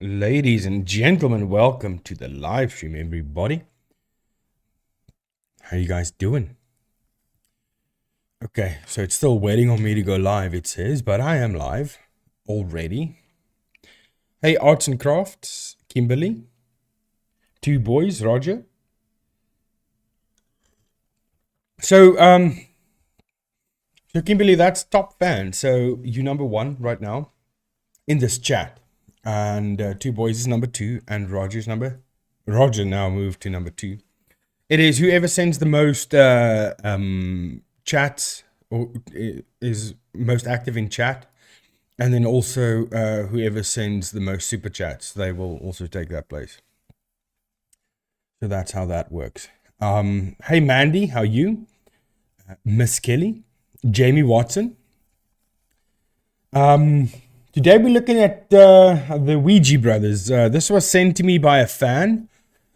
Ladies and gentlemen, welcome to the live stream, everybody. How you guys doing? Okay, so it's still waiting on me to go live, it says, but I am live already. Hey, Arts and Crafts, Kimberly. Two boys, Roger. So Kimberly, that's top fan. So you number one right now in this chat. And two boys is number two, and Roger now moved to number two. It is whoever sends the most chats or is most active in chat, and then also whoever sends the most super chats, they will also take that place. So that's how that works. Hey Mandy, how are you? Miss Kelly, Jamie Watson. Today we're looking at the Ouija Brothers. This was sent to me by a fan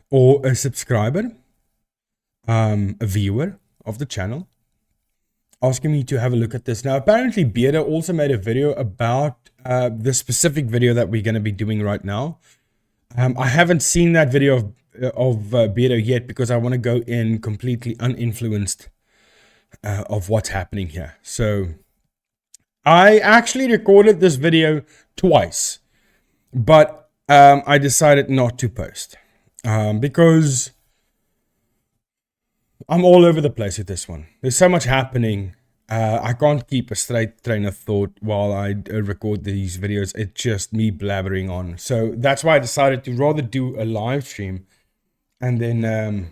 or a subscriber, a viewer of the channel, asking me to have a look at this. Now, apparently Bearder also made a video about the specific video that we're going to be doing right now. I haven't seen that video of Bearder yet because I want to go in completely uninfluenced of what's happening here. So I actually recorded this video twice, but I decided not to post because I'm all over the place with this one. There's so much happening. I can't keep a straight train of thought while I record these videos. It's just me blabbering on. So that's why I decided to rather do a live stream and then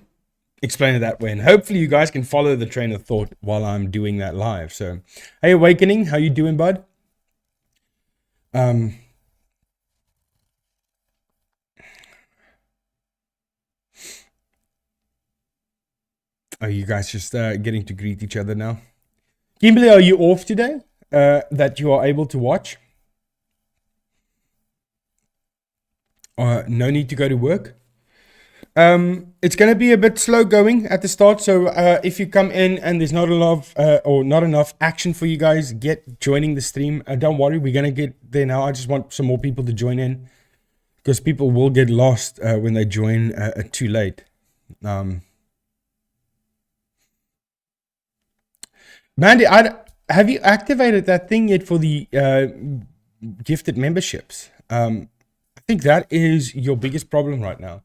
explain it that way, and hopefully you guys can follow the train of thought while I'm doing that live. So hey Awakening, how you doing, bud? Are you guys just getting to greet each other now? Kimberly, are you off today that you are able to watch? No need to go to work? It's going to be a bit slow going at the start, so if you come in and there's not enough or not enough action for you guys, get joining the stream. Don't worry, we're going to get there now. I just want some more people to join in because people will get lost when they join too late. Mandy, have you activated that thing yet for the gifted memberships? I think that is your biggest problem right now.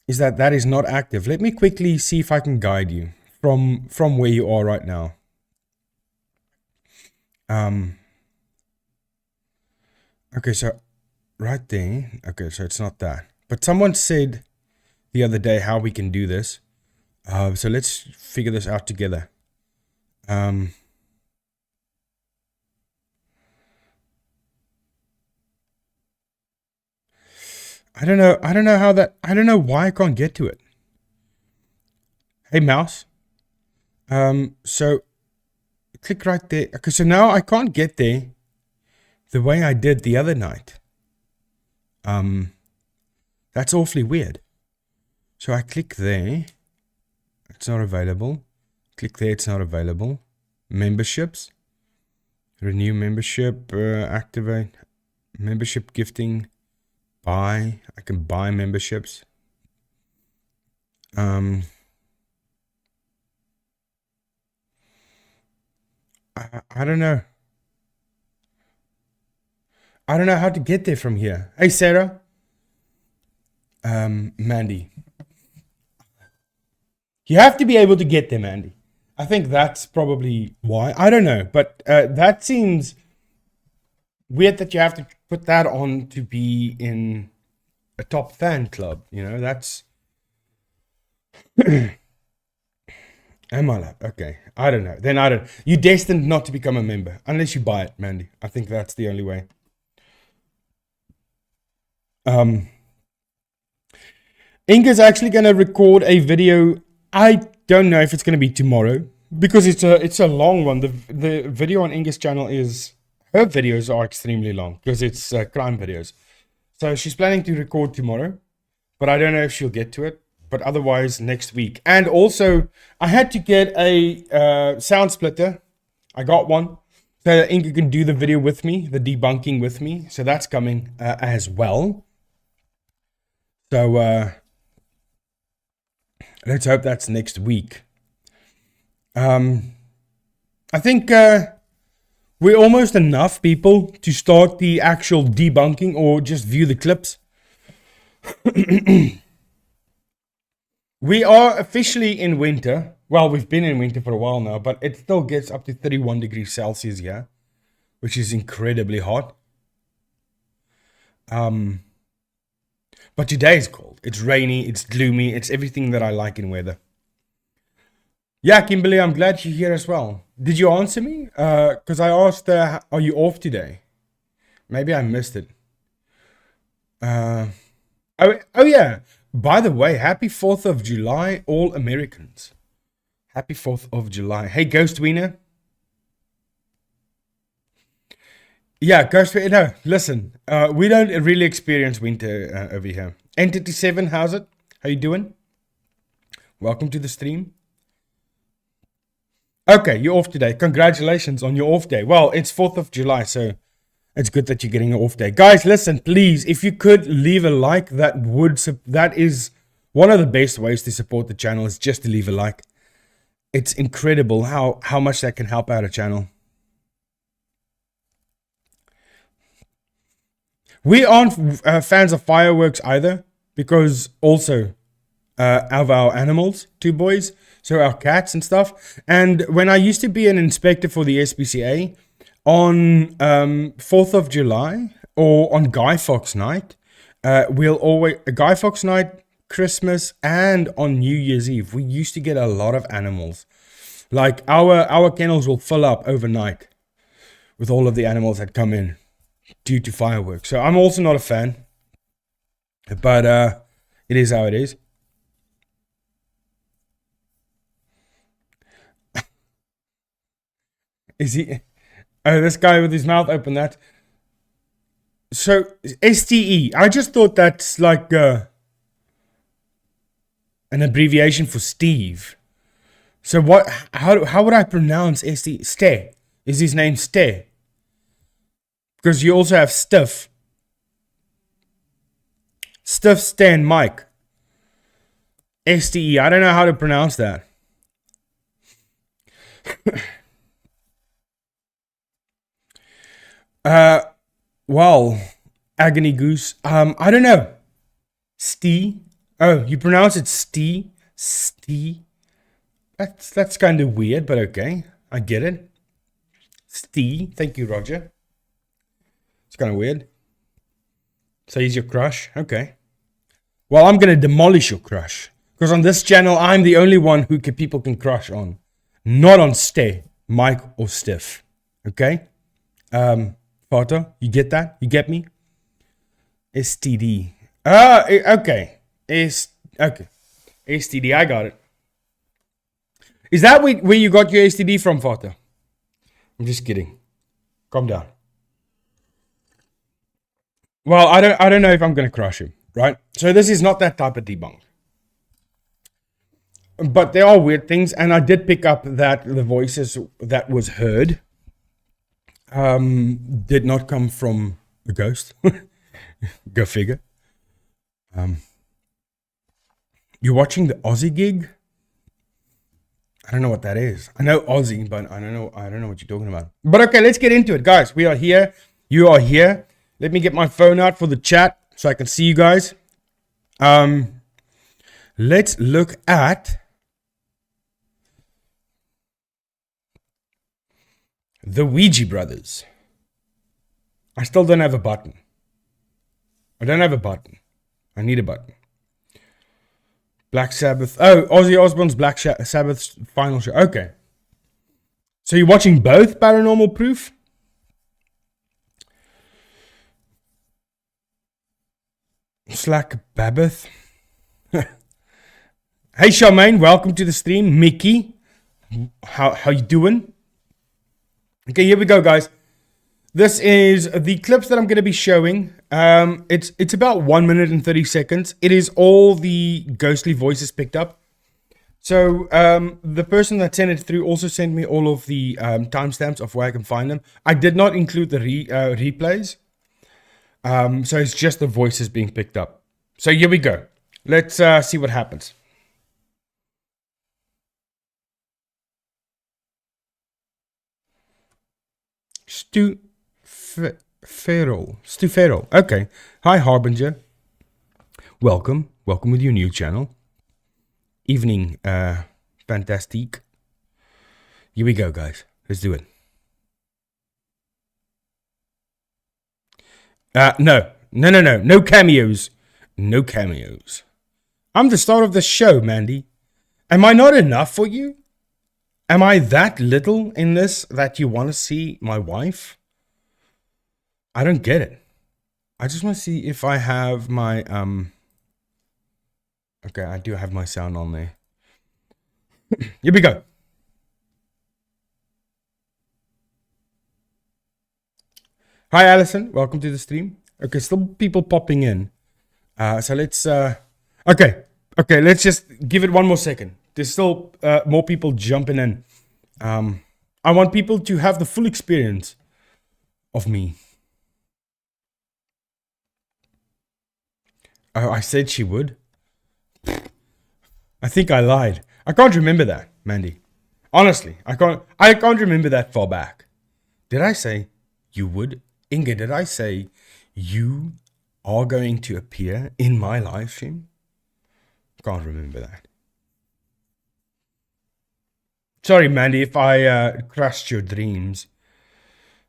Is that is not active. Let me quickly see if I can guide you from where you are right now. Okay, so right there. Okay, so it's not that. But someone said the other day how we can do this. So let's figure this out together. I don't know how that, I don't know why I can't get to it. Hey, mouse. So click right there. Okay, so now I can't get there the way I did the other night. That's awfully weird. So I click there. It's not available. Click there, it's not available. Memberships. Renew membership, activate. Membership gifting. Buy. I can buy memberships. I don't know. I don't know how to get there from here. Hey, Sarah. Mandy. You have to be able to get there, Mandy. I think that's probably why. I don't know, but that seems weird that you have to put that on to be in a top fan club. You know, that's... Am I like, okay, I don't know. Then I don't... You're destined not to become a member unless you buy it, Mandy. I think that's the only way. Inga's actually going to record a video. I don't know if it's going to be tomorrow because it's a long one. The video on Inga's channel is... Her videos are extremely long because it's crime videos. So she's planning to record tomorrow, but I don't know if she'll get to it. But otherwise next week. And also, I had to get a sound splitter. I got one. So that Inga can do the video with me, the debunking with me. So that's coming as well. So let's hope that's next week. I think we're almost enough people to start the actual debunking or just view the clips. We are officially in winter. Well, we've been in winter for a while now, but it still gets up to 31 degrees Celsius here, which is incredibly hot. But today is cold. It's rainy, it's gloomy, it's everything that I like in weather. Yeah, Kimberly, I'm glad you're here as well. Did you answer me? Because I asked, are you off today? Maybe I missed it. Oh yeah. By the way, happy 4th of July, all Americans. Happy 4th of July. Hey, Ghost Wiener. Yeah, Ghost Wiener. No, listen. We don't really experience winter over here. Entity 7, how's it? How you doing? Welcome to the stream. Okay, you're off today. Congratulations on your off day. Well, it's 4th of July, so it's good that you're getting an off day. Guys, listen, please, if you could leave a like, that is one of the best ways to support the channel, is just to leave a like. It's incredible how much that can help out a channel. We aren't fans of fireworks either, because also of our animals, 2 boys, so our cats and stuff. And when I used to be an inspector for the SPCA, on 4th of July or on Guy Fawkes night, Guy Fawkes night, Christmas, and on New Year's Eve, we used to get a lot of animals. Like our kennels will fill up overnight with all of the animals that come in due to fireworks. So I'm also not a fan, but it is how it is. Is he? Oh, this guy with his mouth open. That. So STE. I just thought that's like an abbreviation for Steve. So what? How would I pronounce STE? Ste. Is his name Ste? Because you also have Stiff. Stiff, Stan, Mike. STE. I don't know how to pronounce that. Well, Agony Goose. I don't know. Stee. Oh, you pronounce it Stee? Stee. That's kind of weird, but okay. I get it. Stee. Thank you, Roger. It's kind of weird. So he's your crush? Okay. Well, I'm going to demolish your crush. Because on this channel, I'm the only one who people can crush on. Not on Stay, Mike, or Stiff. Okay? Photo, you get that? You get me? STD. Okay. Okay. STD, I got it. Is that where you got your STD from, Photo? I'm just kidding. Calm down. Well, I don't know if I'm gonna crush him, right? So this is not that type of debunk. But there are weird things, and I did pick up that the voices that was heard did not come from a ghost. Go figure. You're watching the Aussie gig? I don't know what that is. I know Aussie, but I don't know what you're talking about. But okay, let's get into it, guys. We are here. You are here. Let me get my phone out for the chat so I can see you guys. Let's look at the Ouija Brothers. I still don't have a button. I don't have a button. I need a button. Black Sabbath. Oh, Ozzy Osbourne's Black Sabbath's final show. Okay. So you're watching both Paranormal Proof? Slack Babbeth. Hey Charmaine, welcome to the stream. Mickey, how you doing? Okay, here we go, guys. This is the clips that I'm going to be showing. It's about 1 minute and 30 seconds. It is all the ghostly voices picked up. So the person that sent it through also sent me all of the timestamps of where I can find them. I did not include the replays. So it's just the voices being picked up. So here we go. Let's see what happens. Stu Farrell. Okay. Hi, Harbinger. Welcome with your new channel. Evening, fantastique. Here we go, guys. Let's do it. No cameos. No cameos. I'm the star of the show, Mandy. Am I not enough for you? Am I that little in this that you want to see my wife? I don't get it. I just want to see if I have my, okay, I do have my sound on there. Here we go. Hi, Alison. Welcome to the stream. Okay, still people popping in. So let's, okay, let's just give it one more second. There's still more people jumping in. I want people to have the full experience of me. Oh, I said she would. I think I lied. I can't remember that, Mandy. Honestly, I can't remember that far back. Did I say you would? Inge, did I say you are going to appear in my live stream? Can't remember that. Sorry, Mandy, if I crushed your dreams.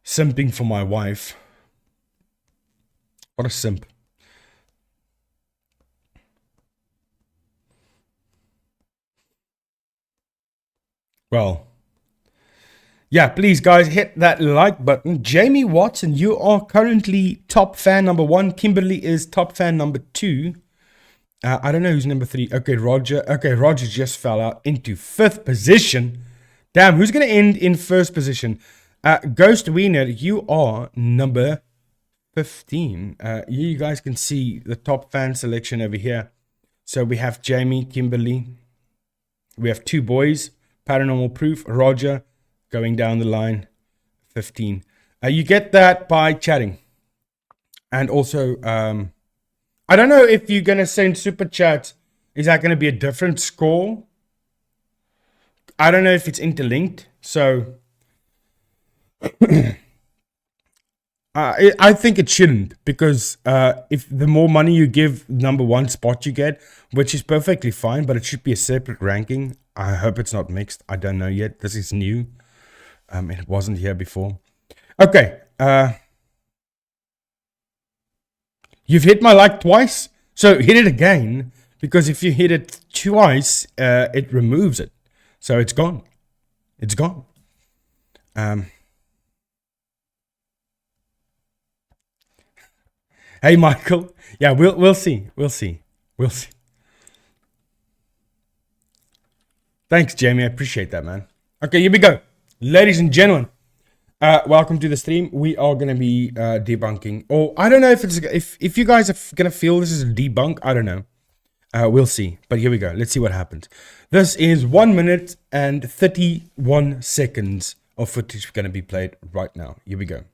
Simping for my wife. What a simp. Well, yeah, please, guys, hit that like button. Jamie Watson, you are currently top fan number 1. Kimberly is top fan number 2. I don't know who's number 3. Okay, Roger. Okay, Roger just fell out into 5th position. Damn, who's going to end in 1st position? Ghost Wiener, you are number 15. You guys can see the top fan selection over here. So we have Jamie, Kimberly. We have 2 boys. Paranormal Proof, Roger, going down the line, 15. You get that by chatting. And also, I don't know if you're going to send super chats. Is that going to be a different score? I don't know if it's interlinked. So, I think it shouldn't. Because if the more money you give, number 1 spot you get, which is perfectly fine, but it should be a separate ranking. I hope it's not mixed. I don't know yet. This is new. It wasn't here before. Okay. You've hit my like twice. So hit it again. Because if you hit it twice, it removes it. So it's gone. It's gone. Hey, Michael. Yeah, we'll see. We'll see. We'll see. Thanks, Jamie. I appreciate that, man. Okay, here we go. Ladies and gentlemen, welcome to the stream. We are going to be debunking. Or I don't know if it's if you guys are going to feel this is a debunk. I don't know. We'll see. But here we go. Let's see what happens. This is 1 minute and 31 seconds of footage going to be played right now. Here we go.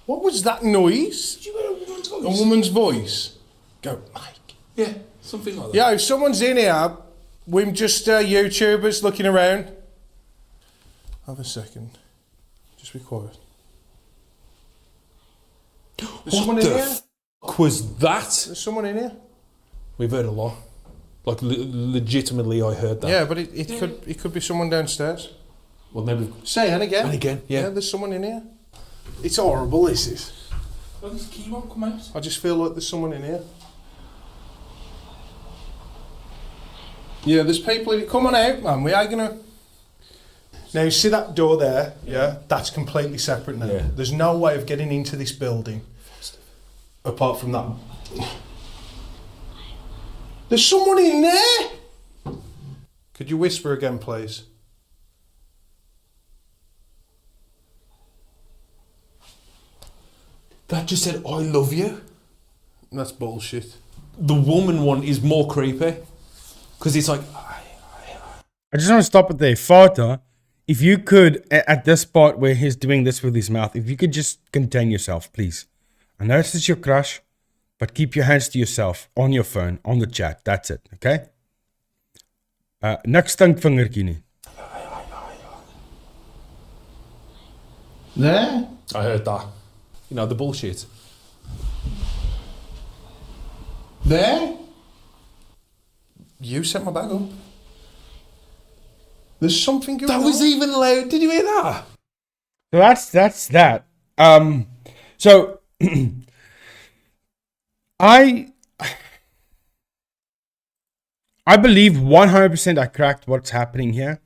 What was that noise? Did you hear a woman's voice? A woman's voice. Go, Mike. Yeah, something like that. Yeah, if someone's in here, we're just YouTubers looking around. Have a second. Just be quiet. There's someone in here? What was that? There's someone in here? We've heard a lot. Like, legitimately, I heard that. Yeah, but it could be someone downstairs. Well, maybe. Say and again. And again, yeah. There's someone in here. It's horrible, this is. Well, this key won't come out. I just feel like there's someone in here. Yeah, there's people in it. Come on out, man. We are gonna. Now, you see that door there? Yeah. That's completely separate now. Yeah. There's no way of getting into this building apart from that. There's someone in there! Could you whisper again, please? That just said, I love you. That's bullshit. The woman one is more creepy. Because it's like... I just want to stop it there. Vater if you could, at this part where he's doing this with his mouth, if you could just contain yourself, please. I know this is your crush, but keep your hands to yourself on your phone, on the chat. That's it, okay? Niks stinkvingertjie nie. There? I heard that. You know, the bullshit. There? You set my bag up. There's something going on. That was even loud. Did you hear that? So that's that. So I believe 100% I cracked what's happening here.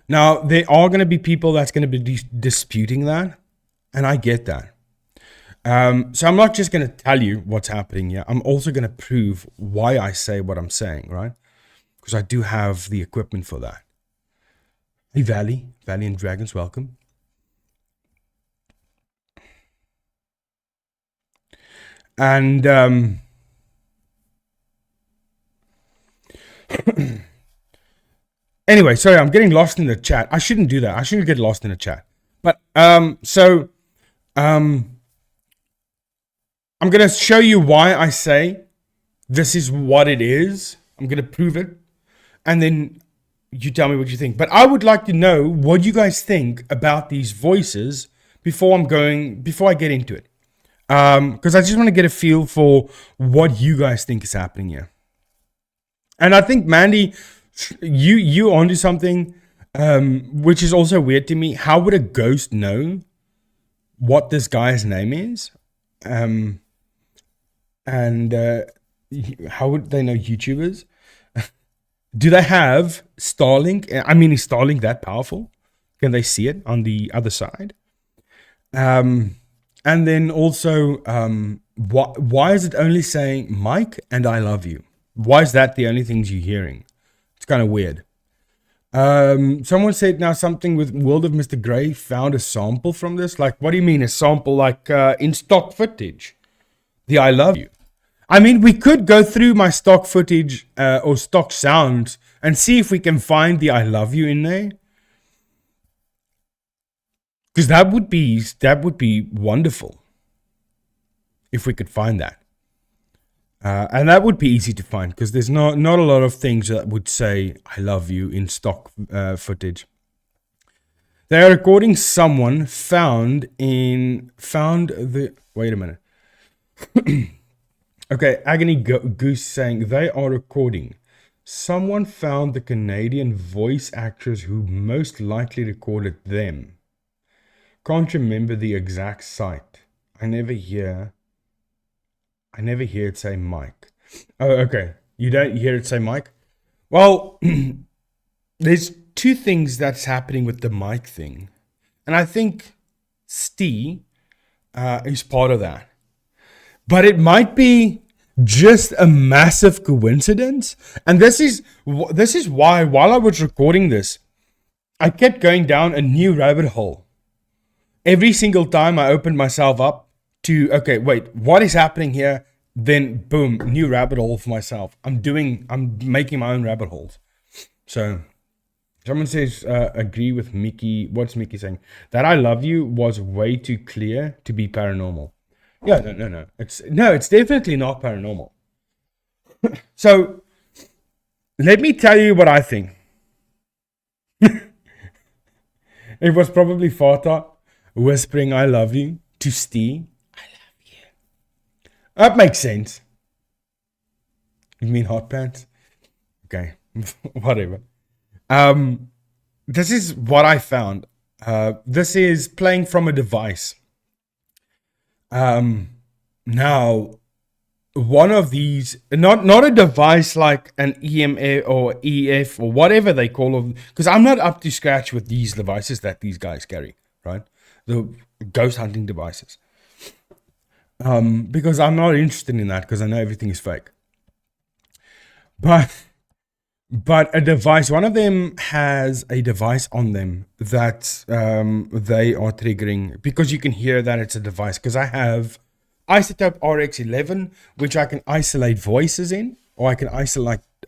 Now, there are going to be people that's going to be disputing that, and I get that. So I'm not just going to tell you what's happening here. I'm also going to prove why I say what I'm saying, right? Because I do have the equipment for that. Hey, Valiant Dragons, welcome. And anyway, sorry, I'm getting lost in the chat. I shouldn't do that. I shouldn't get lost in the chat. But I'm going to show you why I say this is what it is. I'm going to prove it. And then you tell me what you think. But I would like to know what you guys think about these voices before I get into it. Because I just want to get a feel for what you guys think is happening here. And I think, Mandy, you onto something, which is also weird to me. How would a ghost know what this guy's name is? And how would they know YouTubers? Do they have Starlink? I mean, is Starlink that powerful? Can they see it on the other side? And then also, why is it only saying Mike and I love you? Why is that the only things you're hearing? It's kind of weird. Someone said now something with World of Mr. Grey found a sample from this. Like, what do you mean a sample? Like in stock footage? The I love you. I mean, we could go through my stock footage or stock sounds and see if we can find the I love you in there. Because that would be wonderful if we could find that. And that would be easy to find because there's not a lot of things that would say I love you in stock footage. They are recording someone wait a minute. Okay, Agony Goose saying they are recording. Someone found the Canadian voice actress who most likely recorded them. Can't remember the exact site. I never hear it say Mike. Oh, okay. You don't hear it say Mike? Well, there's two things that's happening with the mic thing. And I think Steve is part of that. But it might be just a massive coincidence. And this is why, while I was recording this, I kept going down a new rabbit hole. Every single time I opened myself up to, okay, wait, what is happening here? Then boom, new rabbit hole for myself. I'm making my own rabbit holes. So someone says, agree with Mickey. What's Mickey saying? That I love you was way too clear to be paranormal. Yeah, no. It's definitely not paranormal. So let me tell you what I think. It was probably Fata whispering I love you to Steve. I love you. That makes sense. You mean hot pants? Okay. Whatever. This is what I found. This is playing from a device. Now, one of these, not a device like an EMA or EF or whatever they call them, because I'm not up to scratch with these devices that these guys carry, right? The ghost hunting devices. Because I'm not interested in that because I know everything is fake. But a device, one of them has a device on them that they are triggering because you can hear that it's a device. Because I have Isotope RX11, which I can isolate voices in, or I can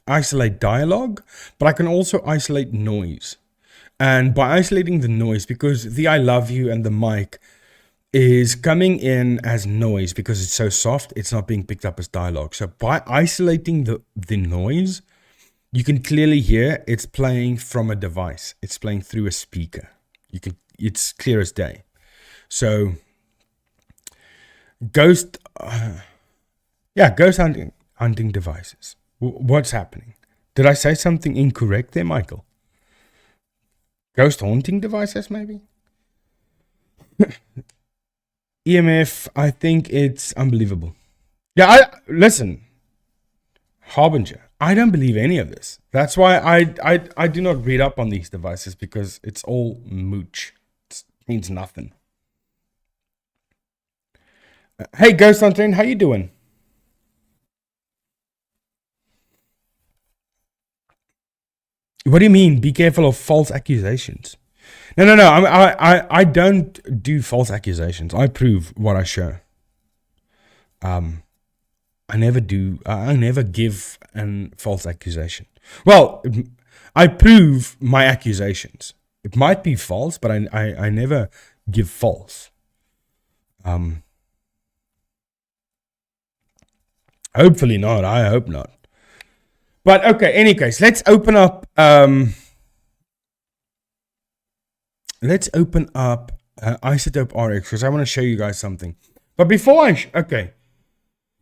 isolate dialogue, but I can also isolate noise. And by isolating the noise, because the I love you and the mic is coming in as noise because it's so soft, it's not being picked up as dialogue. So by isolating the noise, you can clearly hear it's playing from a device. It's playing through a speaker. It's clear as day. So ghost hunting devices. What's happening? Did I say something incorrect there, Michael? Ghost haunting devices, maybe? EMF, I think it's unbelievable. Yeah, listen, Harbinger, I don't believe any of this. That's why I do not read up on these devices, because it's all mooch. It means nothing. Hey, Ghost Hunter, how you doing? What do you mean? Be careful of false accusations. No. I don't do false accusations. I prove what I show. I never do. I never give a false accusation. Well, I prove my accusations. It might be false, but I never give false. Hopefully not. I hope not. But okay, any case, let's open up Isotope RX, because I want to show you guys something. But before okay.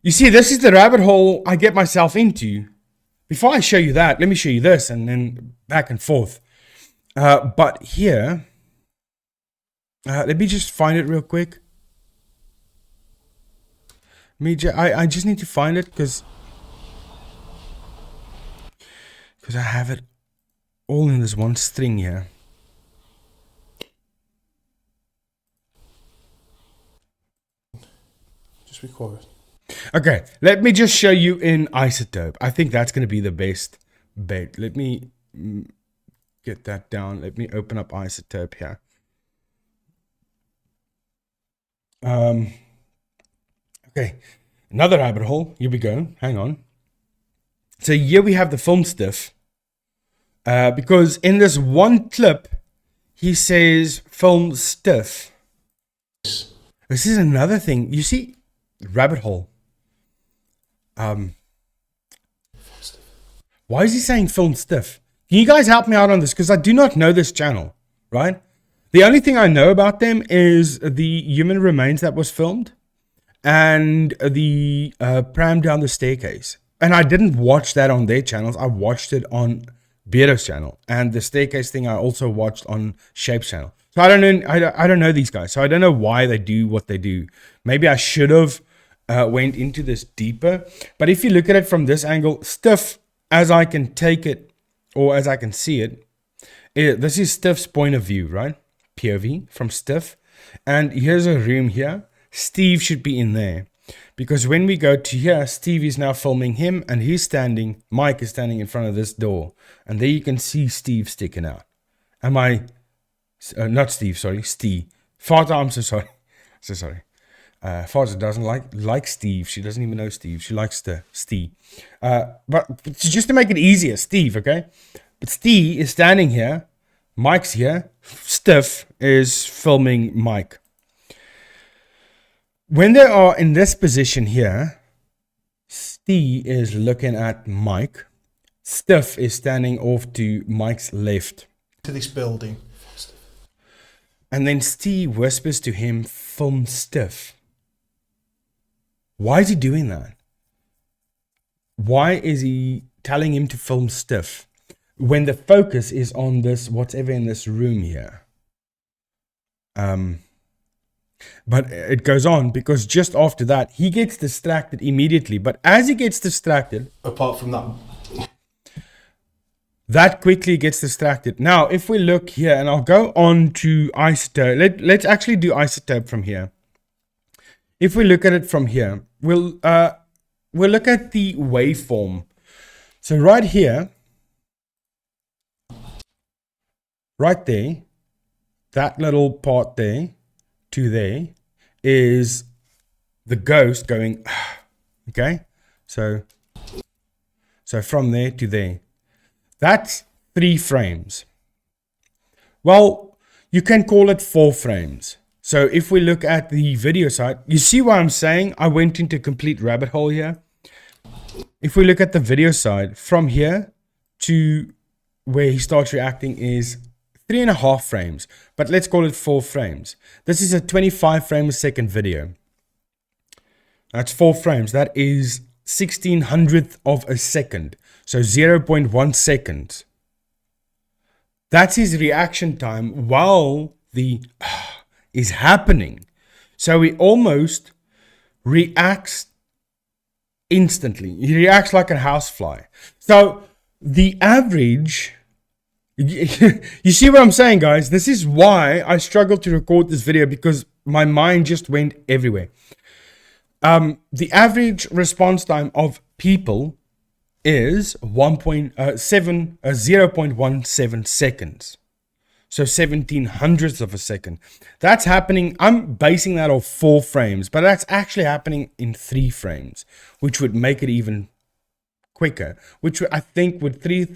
You see, this is the rabbit hole I get myself into. Before I show you that, let me show you this, and then back and forth. But here, let me just find it real quick. I just need to find it because I have it all in this one string here. Just be quiet. Okay, let me just show you in Isotope. I think that's going to be the best bet. Let me get that down. Let me open up Isotope here. Okay, another rabbit hole. Here we go. Hang on. So here we have the film stiff. Because in this one clip, he says film stiff. This is another thing. You see, rabbit hole. Why is he saying film stiff? Can you guys help me out on this? Because I do not know this channel, right? The only thing I know about them is the human remains that was filmed and the pram down the staircase. And I didn't watch that on their channels. I watched it on Beardo's channel, and the staircase thing I also watched on Shape's channel. So I don't know. I don't know these guys, so I don't know why they do what they do. Maybe I should have went into this deeper. But if you look at it from this angle, stiff as I can take it, or as I can see it, this is Stiff's point of view, right? POV from Stiff. And here's a room here. Steve should be in there. Because when we go to here, Steve is now filming him, and Mike is standing in front of this door. And there you can see Steve sticking out. Not Steve, sorry, Steve. Father, I'm so sorry. So sorry. Father doesn't like Steve. She doesn't even know Steve. She likes Steve. But just to make it easier, Steve, okay? But Steve is standing here. Mike's here. Stiff is filming Mike. When they are in this position here, Steve is looking at Mike. Stiff is standing off to Mike's left. To this building. And then Steve whispers to him, film Stiff. Why is he doing that? Why is he telling him to film Stiff when the focus is on this, whatever in this room here? But it goes on, because just after that, he gets distracted immediately. But as he gets distracted... Apart from that quickly gets distracted. Now, if we look here, and I'll go on to Isotope. Let's actually do Isotope from here. If we look at it from here, we'll look at the waveform. So right here, right there, that little part there, to there, is the ghost going, okay? So from there to there. That's 3 frames. Well, you can call it 4 frames. So if we look at the video side, you see what I'm saying? I went into a complete rabbit hole here. If we look at the video side, from here to where he starts reacting is 3.5 frames, but let's call it 4 frames. This is a 25 frame a second video. That's 4 frames. That is 1600th of a second. So 0.1 seconds. That's his reaction time while the is happening. So he almost reacts instantly. He reacts like a housefly. So the average, you see what I'm saying, guys? This is why I struggled to record this video, because my mind just went everywhere. The average response time of people is 0.17 seconds. So 1700ths of a second. That's happening. I'm basing that off 4 frames, but that's actually happening in 3 frames, which would make it even quicker. Which I think would 3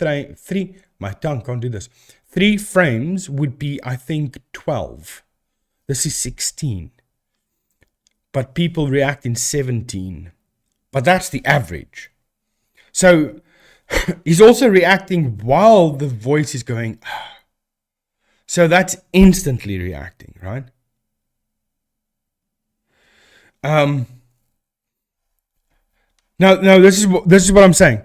my tongue can't do this. 3 frames would be, I think, 12. This is 16. But people react in 17. But that's the average. So he's also reacting while the voice is going. So that's instantly reacting, right? No, this is what I'm saying.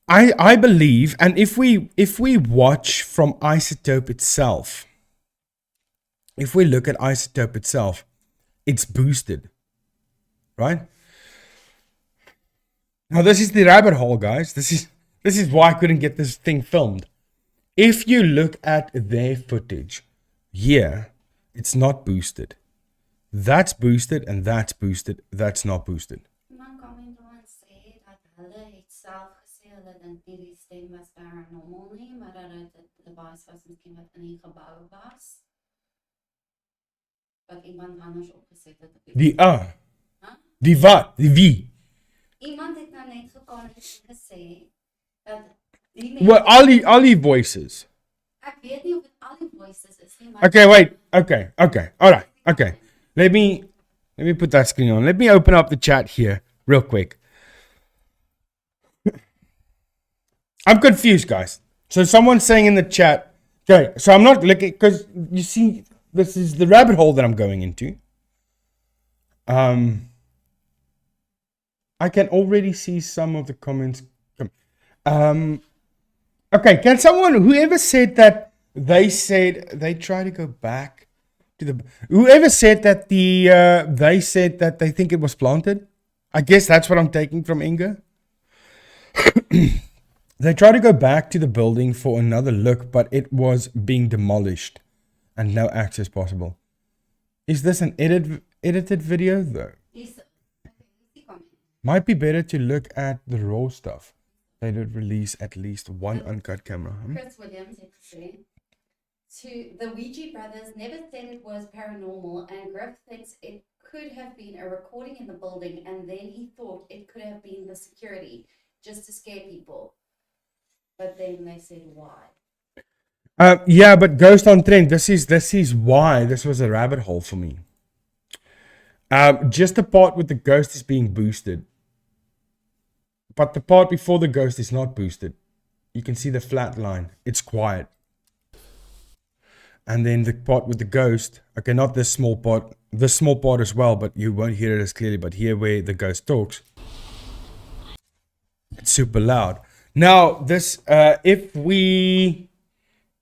I believe, and if we watch from Isotope itself, if we look at Isotope itself, it's boosted, right? Now this is the rabbit hole, guys. This is why I couldn't get this thing filmed. If you look at their footage, here, it's not boosted. That's boosted and that's boosted. That's not boosted. Iemand comment ons sê dat hulle het self gesê hulle dink nie die stem was paranormal nie, maar dat dit 'n device was miskien wat in die gebou was. Wat iemand anders opgeset het op Die die wat? Die wie? Iemand het nou net gesê dat die Well, all die voices. ek weet nie of dit al die voices is nie, maar Okay, wait. Okay. All right. Okay. Let me put that screen on. Let me open up the chat here real quick. I'm confused, guys. So someone's saying in the chat, okay, so I'm not looking, because you see, this is the rabbit hole that I'm going into. I can already see some of the comments. Okay, can someone, whoever said that they try to go back to the, whoever said that they said that they think it was planted. I guess that's what I'm taking from Inga. They try to go back to the building for another look, but it was being demolished and no access possible. Is this an edited video though? Might be better to look at the raw stuff. They did release at least one uncut camera. Chris Williams had said the Ouija Brothers never said it was paranormal, and Griff thinks it could have been a recording in the building, and then he thought it could have been the security just to scare people. But then they said why. Yeah, but Ghost on Trend, this is why this was a rabbit hole for me. Just the part with the ghost is being boosted. But the part before the ghost is not boosted. You can see the flat line. It's quiet. And then the part with the ghost, okay, not this small part as well, but you won't hear it as clearly. But here where the ghost talks, it's super loud. Now, this, if we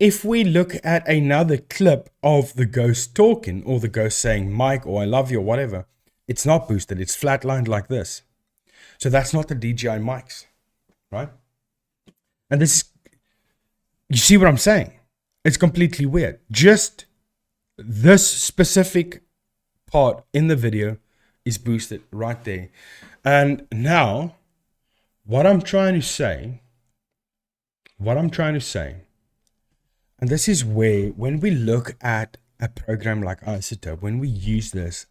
look at another clip of the ghost talking, or the ghost saying Mike or I love you or whatever, it's not boosted. It's flatlined like this. So that's not the DJI mics, right? And this is, you see what I'm saying? It's completely weird. Just this specific part in the video is boosted right there. And now, what I'm trying to say, and this is where, when we look at a program like Isotope, when we use this,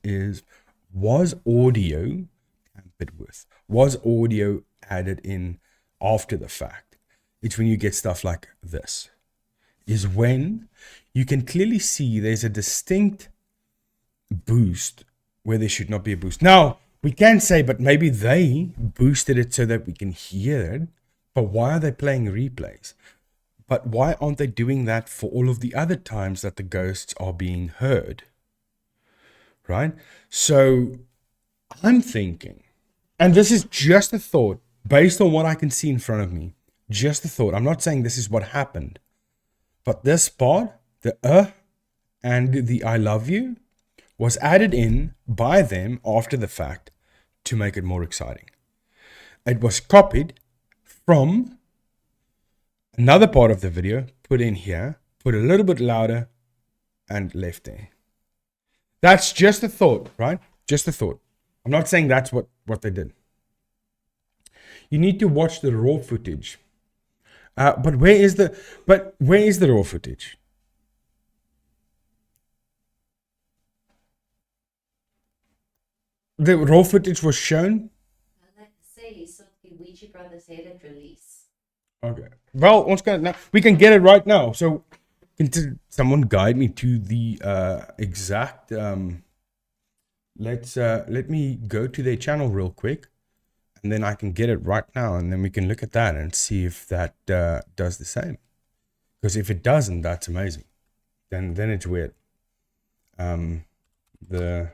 was audio tampered with? Was audio added in after the fact? It's when you get stuff like this. is when you can clearly see there's a distinct boost where there should not be a boost. Now, we can say, but maybe they boosted it so that we can hear it. But why are they playing replays? But why aren't they doing that for all of the other times that the ghosts are being heard? Right? So I'm thinking, and this is just a thought based on what I can see in front of me. Just a thought. I'm not saying this is what happened. But this part, the and the I love you, was added in by them after the fact to make it more exciting. It was copied from another part of the video, put in here, put a little bit louder, and left there. That's just a thought, right? Just a thought. I'm not saying that's what they did. You need to watch the raw footage. But where is the raw footage? The raw footage was shown. I'd like to say you saw the Ouija Brothers had it release. Okay. Well, we can get it right now. So, can someone guide me to the exact? Let me go to their channel real quick, and then I can get it right now, and then we can look at that and see if that does the same. Because if it doesn't, that's amazing. Then it's weird. The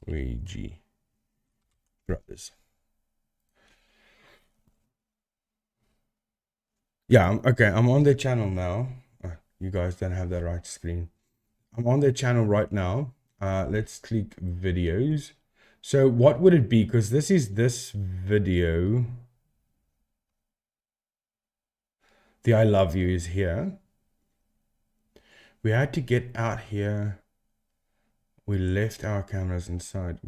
Ouija Brothers. Yeah, okay, I'm on their channel now. You guys don't have that right screen. I'm on their channel right now. Let's click videos. So what would it be? Because this is this video. The I love you is here. We had to get out here. We left our cameras inside.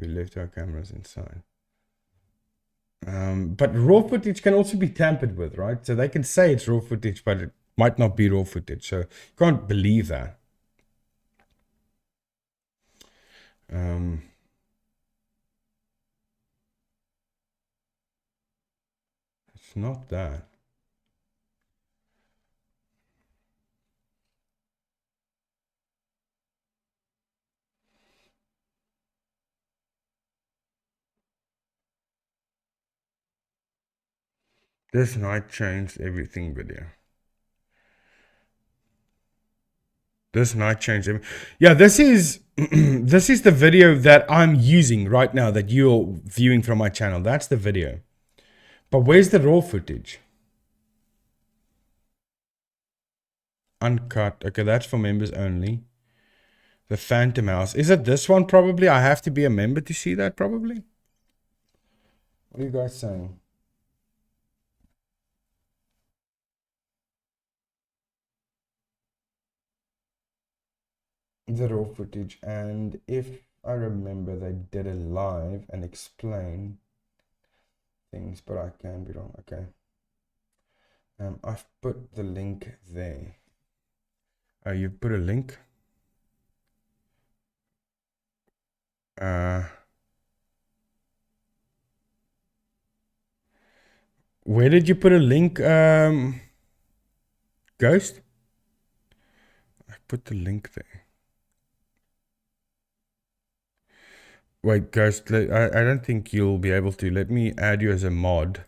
But raw footage can also be tampered with, right? So they can say it's raw footage, but it might not be raw footage. So you can't believe that. It's not that. This night changed everything video. This night changed everything. Yeah, this is this is the video that I'm using right now that you're viewing from my channel. That's the video. But where's the raw footage? Uncut. Okay, that's for members only. The Phantom House. Is it this one probably? I have to be a member to see that probably. What are you guys saying? The raw footage, and if I remember, they did it live and explain things, but I can be wrong. Okay. I've put the link there. Oh, you put a link? Where did you put a link, Ghost? I put the link there. Wait, Ghost, I don't think you'll be able to. Let me add you as a mod,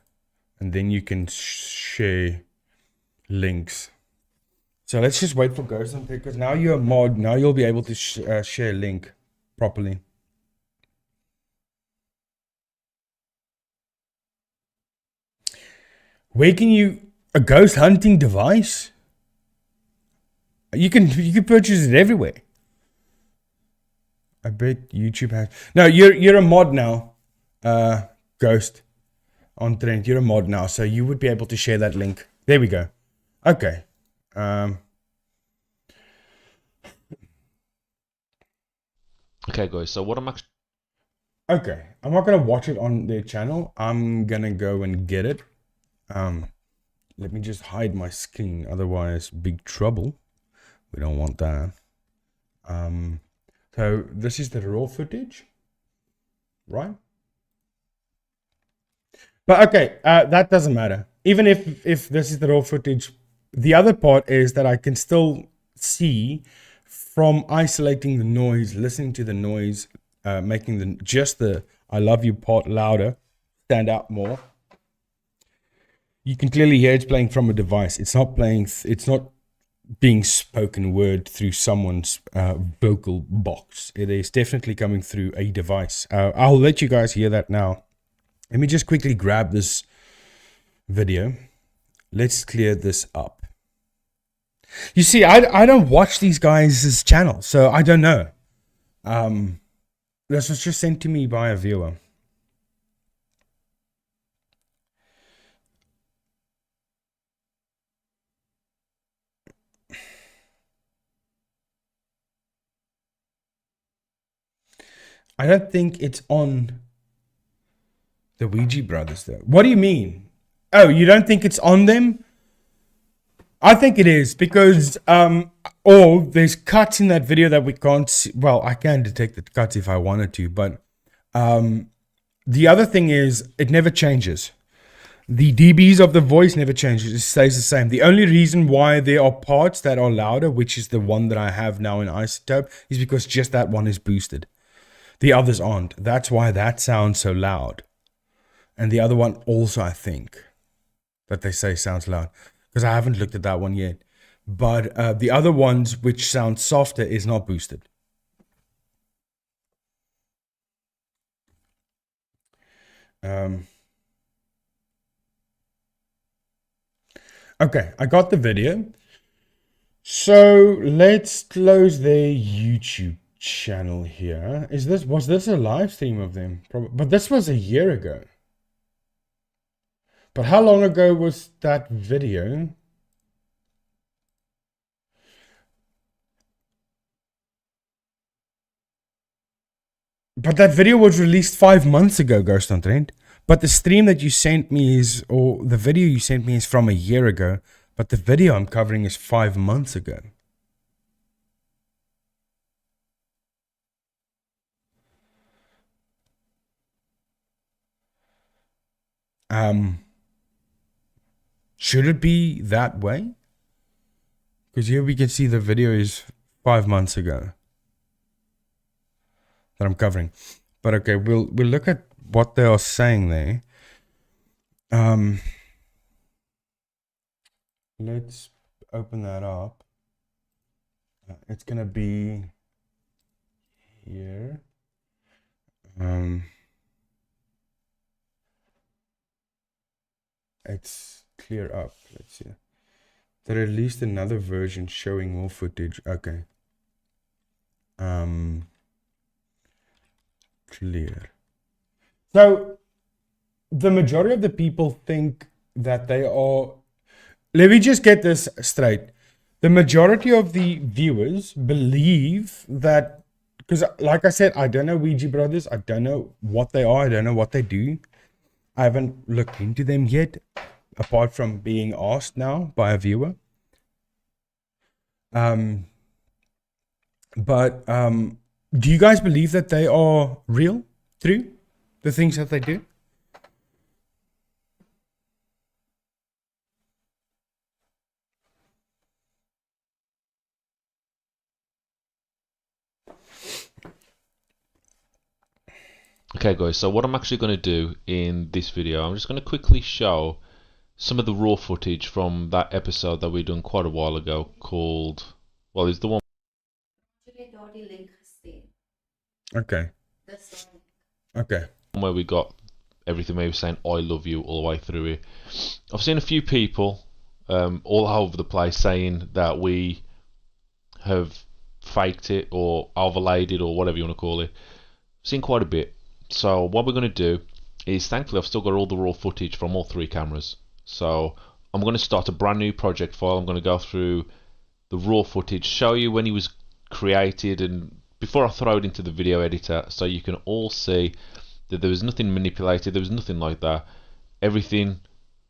and then you can share links. So let's just wait for Ghost, because now you're a mod. Now you'll be able to share a link properly. Where can you... A ghost hunting device? You can purchase it everywhere. I bet YouTube has... No, you're a mod now, Ghost, on Trend. You're a mod now, so you would be able to share that link. There we go. Okay. Okay, guys. So what I'm actually... Okay. I'm not going to watch it on their channel. I'm going to go and get it. Let me just hide my screen. Otherwise, big trouble. We don't want that. So this is the raw footage, right? But okay, that doesn't matter. Even if this is the raw footage, the other part is that I can still see from isolating the noise, listening to the noise, making the I love you part louder, stand out more. You can clearly hear it's playing from a device. It's not playing. It's not being spoken word through someone's vocal box. It is definitely coming through a device. I'll let you guys hear that now. Let me just quickly grab this video. Let's clear this up. You see, I don't watch these guys' channel, so I don't know. This was just sent to me by a viewer. I don't think it's on the Ouija Brothers, though. What do you mean? Oh, you don't think it's on them? I think it is because, there's cuts in that video that we can't see. Well, I can detect the cuts if I wanted to, but the other thing is it never changes. The dBs of the voice never changes. It stays the same. The only reason why there are parts that are louder, which is the one that I have now in Isotope, is because just that one is boosted. The others aren't. That's why that sounds so loud. And the other one also, I think, that they say sounds loud. Because I haven't looked at that one yet. But the other ones, which sound softer, is not boosted. Okay, I got the video. So let's close their YouTube channel here. Was this a live stream of them? But this was a year ago. But how long ago was that video? But that video was released 5 months ago, Ghost on Trend. But the stream that you sent me or the video you sent me is from a year ago. But the video I'm covering is 5 months ago. Should it be that way? Because here we can see the video is 5 months ago that I'm covering. But okay, we'll look at what they are saying there. Let's open that up. It's gonna be here. It's clear up. Let's see. They released another version showing more footage. Okay. Clear. So the majority of the people think that they are. Let me just get this straight. The majority of the viewers believe that, because like I said, I don't know Ouija Brothers. I don't know what they are. I don't know what they do. I haven't looked into them yet, apart from being asked now by a viewer. But do you guys believe that they are real, true, the things that they do? Okay guys, so what I'm actually going to do in this video, I'm just going to quickly show some of the raw footage from that episode that we done quite a while ago called, well, it's the one. Okay. Okay. Where we got everything where he was saying I love you all the way through it. I've seen a few people all over the place saying that we have faked it or overlaid it or whatever you want to call it. I've seen quite a bit. So what we're going to do is, thankfully I've still got all the raw footage from all three cameras. So I'm going to start a brand new project file. I'm going to go through the raw footage, show you when he was created, and before I throw it into the video editor, so you can all see that there was nothing manipulated, there was nothing like that. Everything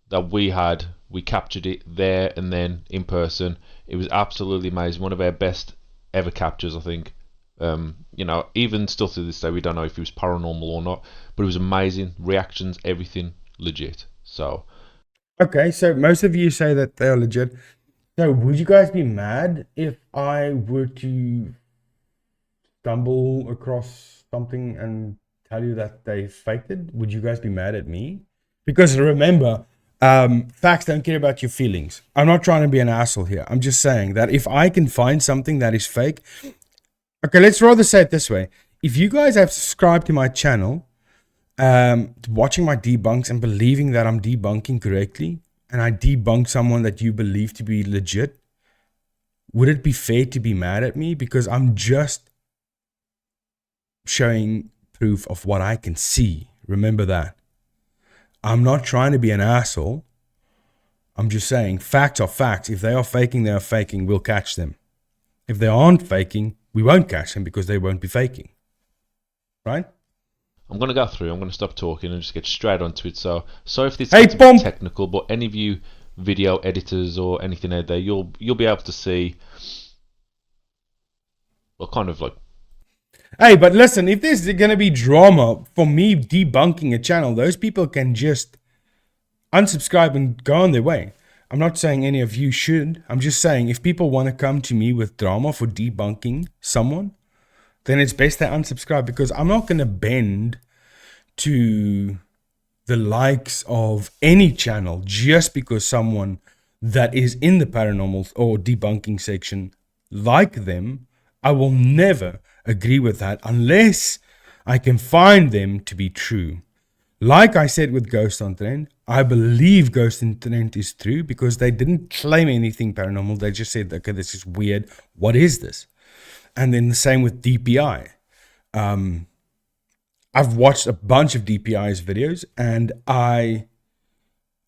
that we had, we captured it there and then in person. It was absolutely amazing. One of our best ever captures, I think. You know, even still to this day, we don't know if it was paranormal or not, but it was amazing. Reactions, everything legit. So, okay, so most of you say that they are legit. So, would you guys be mad if I were to stumble across something and tell you that they faked it? Would you guys be mad at me? Because remember, facts don't care about your feelings. I'm not trying to be an asshole here. I'm just saying that if I can find something that is fake, okay, let's rather say it this way. If you guys have subscribed to my channel, watching my debunks and believing that I'm debunking correctly, and I debunk someone that you believe to be legit, would it be fair to be mad at me? Because I'm just showing proof of what I can see. Remember that. I'm not trying to be an asshole. I'm just saying facts are facts. If they are faking, they are faking. We'll catch them. If they aren't faking, we won't catch them because they won't be faking. Right? I'm going to go through. I'm going to stop talking and just get straight onto it. So if this Hey, gets a bit technical, but any of you video editors or anything out there, you'll be able to see, well, kind of like. Hey, but listen, if there's going to be drama for me debunking a channel, those people can just unsubscribe and go on their way. I'm not saying any of you should. I'm just saying if people want to come to me with drama for debunking someone, then it's best they unsubscribe, because I'm not going to bend to the likes of any channel just because someone that is in the paranormal or debunking section like them. I will never agree with that unless I can find them to be true. Like I said with Ghost on Trend, I believe Ghost on Trend is true because they didn't claim anything paranormal. They just said, okay, this is weird. What is this? And then the same with DPI. I've watched a bunch of DPI's videos, and I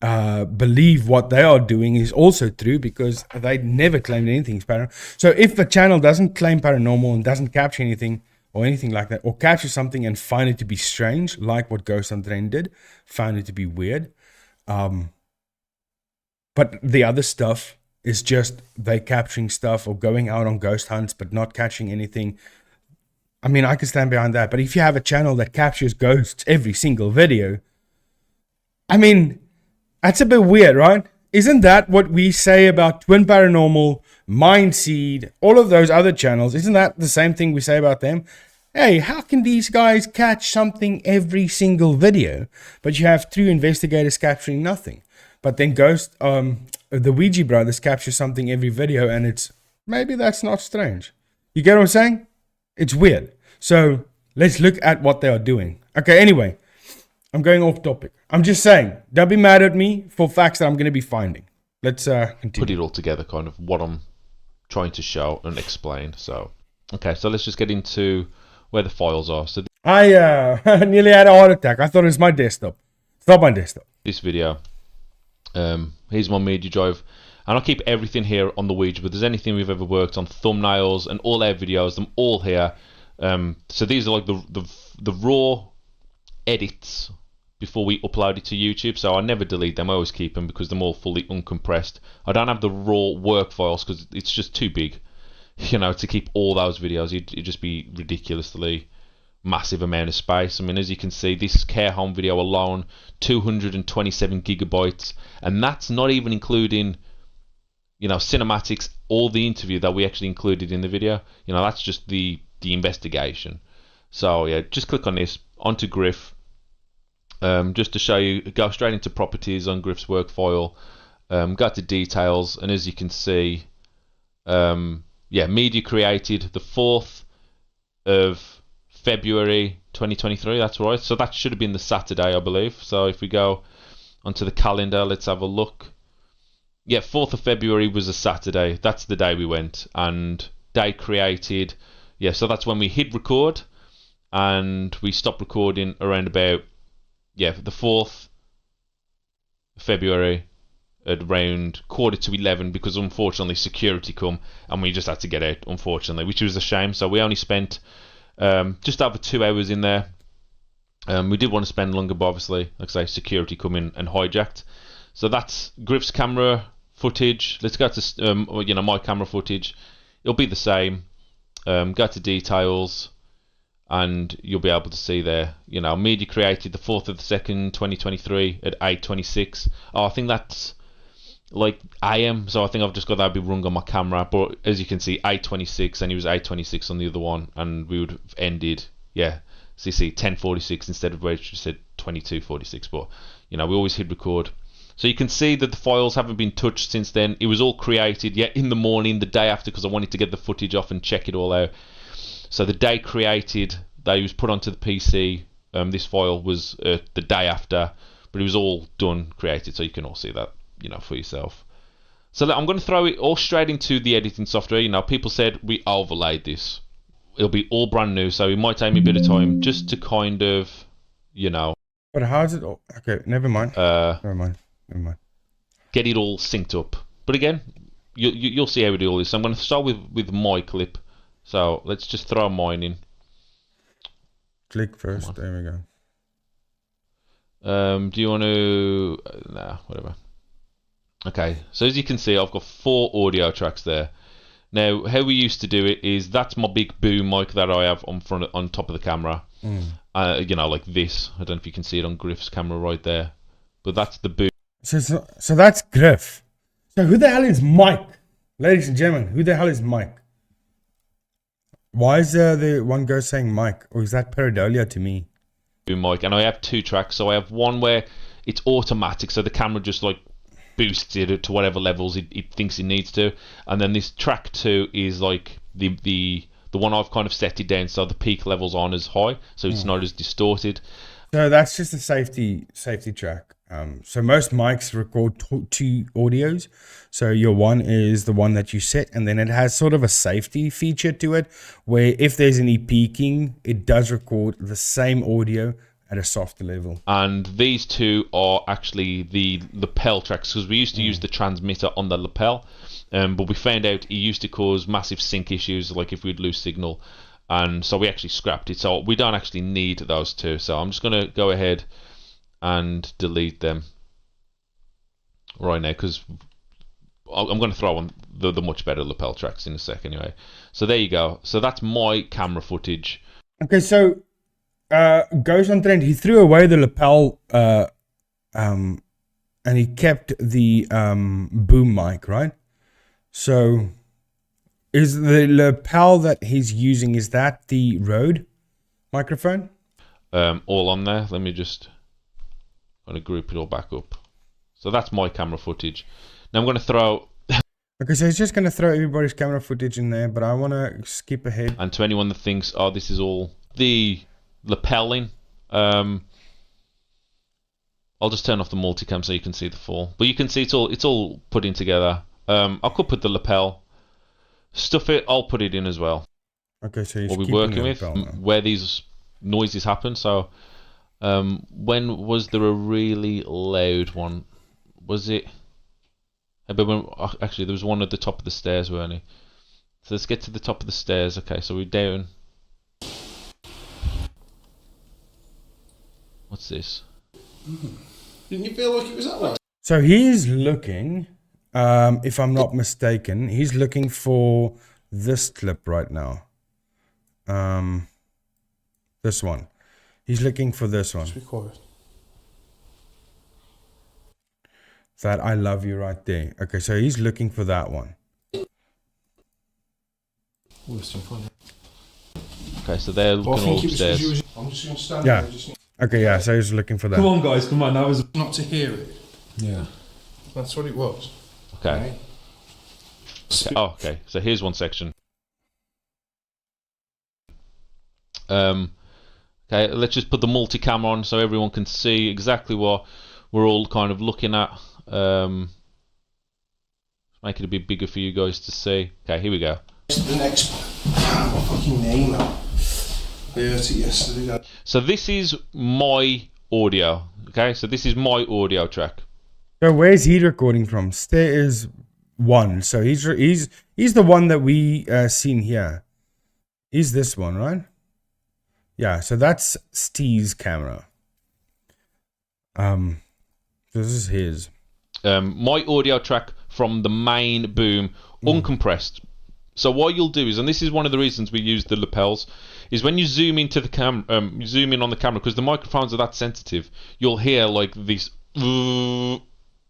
believe what they are doing is also true because they never claimed anything paranormal. So if the channel doesn't claim paranormal and doesn't capture anything or anything like that, or capture something and find it to be strange, like what Ghost on Trend did, found it to be weird. But the other stuff is just they capturing stuff or going out on ghost hunts but not catching anything. I mean, I can stand behind that. But if you have a channel that captures ghosts every single video, I mean, that's a bit weird, right? Isn't that what we say about Twin Paranormal, Mindseed, all of those other channels? Isn't that the same thing we say about them? Hey, how can these guys catch something every single video, but you have true investigators capturing nothing? But then the Ouija Brothers capture something every video, and it's, maybe that's not strange. You get what I'm saying? It's weird. So let's look at what they are doing. Okay, anyway, I'm going off topic. I'm just saying, don't be mad at me for facts that I'm going to be finding. Let's continue. Put it all together, kind of what I'm trying to show and explain. So, okay, so let's just get into where the files are. So I nearly had a heart attack. I thought it was my desktop. It's not my desktop. This video, here's my media drive, and I'll keep everything here on the Ouija, but there's anything we've ever worked on, thumbnails and all our videos, them all here. So these are like the raw edits before we upload it to YouTube, so I never delete them. I always keep them because they're all fully uncompressed. I don't have the raw work files because it's just too big, you know, to keep all those videos. It'd just be ridiculously massive amount of space. I mean, as you can see, this care home video alone, 227 gigabytes, and that's not even including, you know, cinematics, all the interview that we actually included in the video. You know, that's just the investigation. So yeah, just click on this, onto Griff, just to show you, go straight into properties on Griff's work file, go to details, and as you can see, yeah, media created the 4th of February 2023, that's right. So that should have been the Saturday, I believe. So if we go onto the calendar, let's have a look. Yeah, 4th of February was a Saturday. That's the day we went. And day created, yeah, so that's when we hit record, and we stopped recording around about, yeah, the 4th of February at around 10:45, because unfortunately security come and we just had to get out, unfortunately, which was a shame. So we only spent just over 2 hours in there. We did want to spend longer, but obviously, like I say, security come in and hijacked. So that's Griff's camera footage. Let's go to you know, my camera footage. It'll be the same. Go to details, and you'll be able to see there, you know, media created the 4th of the 2nd 2023 at 8:26. Oh, I think that's like AM, so I think I've just got that bit wrong on my camera. But as you can see, 8:26, and he was 8:26 on the other one, and we would have ended, yeah. So you see, 10:46 instead of where it said 22:46. But you know, we always hit record. So you can see that the files haven't been touched since then. It was all created, yeah, in the morning, the day after, because I wanted to get the footage off and check it all out. So the day created, that was put onto the PC. This file was the day after, but it was all done, created, so you can all see that, you know, for yourself. So I'm going to throw it all straight into the editing software. You know, people said we overlaid this. It'll be all brand new, so it might take me a bit of time just to kind of, you know. But how's it all? Okay, never mind. Never mind. Get it all synced up. But again, you'll see how we do all this. So I'm going to start with my clip. So let's just throw mine in. Click first. There we go. Do you want to? Nah, whatever. Okay, so as you can see, I've got 4 audio tracks there. Now, how we used to do it is that's my big boom mic that I have on top of the camera. You know, like this. I don't know if you can see it on Griff's camera right there, but that's the boom. So that's Griff. So who the hell is Mike? Ladies and gentlemen, who the hell is Mike? Why is the one guy saying Mike? Or is that pareidolia to me? Boom mic, and I have 2 tracks. So I have one where it's automatic, so the camera just like boosts it to whatever levels it thinks it needs to, and then this track 2 is like the one I've kind of set it down so the peak levels aren't as high, so it's not as distorted. So that's just a safety track. So most mics record 2 audios. So your one is the one that you set, and then it has sort of a safety feature to it, where if there's any peaking, it does record the same audio at a softer level. And these 2 are actually the lapel tracks, because we used to use the transmitter on the lapel, but we found out it used to cause massive sync issues, like if we'd lose signal, and so we actually scrapped it. So we don't actually need those 2. So I'm just going to go ahead and delete them right now, because I'm going to throw on the much better lapel tracks in a sec anyway. So there you go. So that's my camera footage. Okay, so goes on trend. He threw away the lapel and he kept the boom mic, right? So is the lapel that he's using, is that the Rode microphone? All on there. Let me just kind of group it all back up. So that's my camera footage. Now I'm going to throw... Okay, so he's just going to throw everybody's camera footage in there, but I want to skip ahead. And to anyone that thinks, oh, this is all the lapelling, I'll just turn off the multicam so you can see the full. But you can see it's all put in together. I could put the lapel, stuff it, I'll put it in as well. Okay, so you're what we're working with, where these noises happen. So when was there a really loud one? Was it? Actually, there was one at the top of the stairs, weren't it? So let's get to the top of the stairs. Okay, so we're down. What's this? Didn't you feel like it was that way? So he's looking, if I'm not mistaken, he's looking for this clip right now. This one. He's looking for this one. Just be quiet. That I love you right there. Okay, so he's looking for that one. Okay, so they're looking all upstairs. I'm just going to stand Yeah. there. Okay, yeah, so he's looking for that. Come on, guys, come on. That was Not to hear it. yeah. That's what it was. Okay. Oh, okay. So here's one section. Okay, let's just put the multicam on so everyone can see exactly what we're all kind of looking at. Make it a bit bigger for you guys to see. Okay, here we go. The next one. What fucking name now? I heard it yesterday. So this is my audio. Okay, so this is my audio track. So where's he recording from? Stairs 1. So he's the one that we seen here. He's this one, right? Yeah, so that's Steve's camera. This is his. My audio track from the main boom, uncompressed. So what you'll do is, and this is one of the reasons we use the lapels, is when you zoom into the zoom in on the camera, because the microphones are that sensitive, you'll hear like this,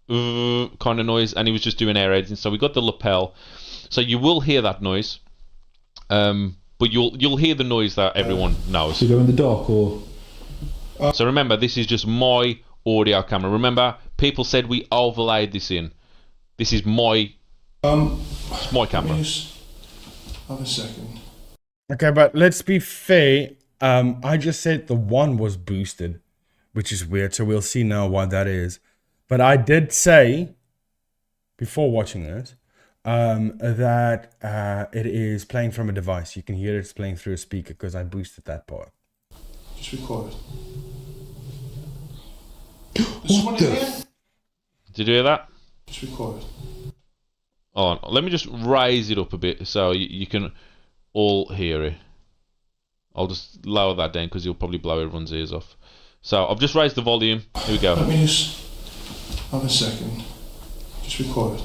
kind of noise, and he was just doing air editing. So we got the lapel. So you will hear that noise, but you'll hear the noise that everyone knows. So go in the dark or? So remember, this is just my audio camera. Remember, people said we overlaid this in. This is my it's my camera. Just have a second. Okay, but let's be fair. I just said the one was boosted, which is weird. So we'll see now why that is. But I did say before watching this that it is playing from a device. You can hear it's playing through a speaker because I boosted that part. Just be quiet. What the? Did you hear that? Just be quiet. Hold on, let me just raise it up a bit so you can all hear it. I'll just lower that down because you'll probably blow everyone's ears off. So I've just raised the volume. Here we go. Let me just have a second. Just be quiet.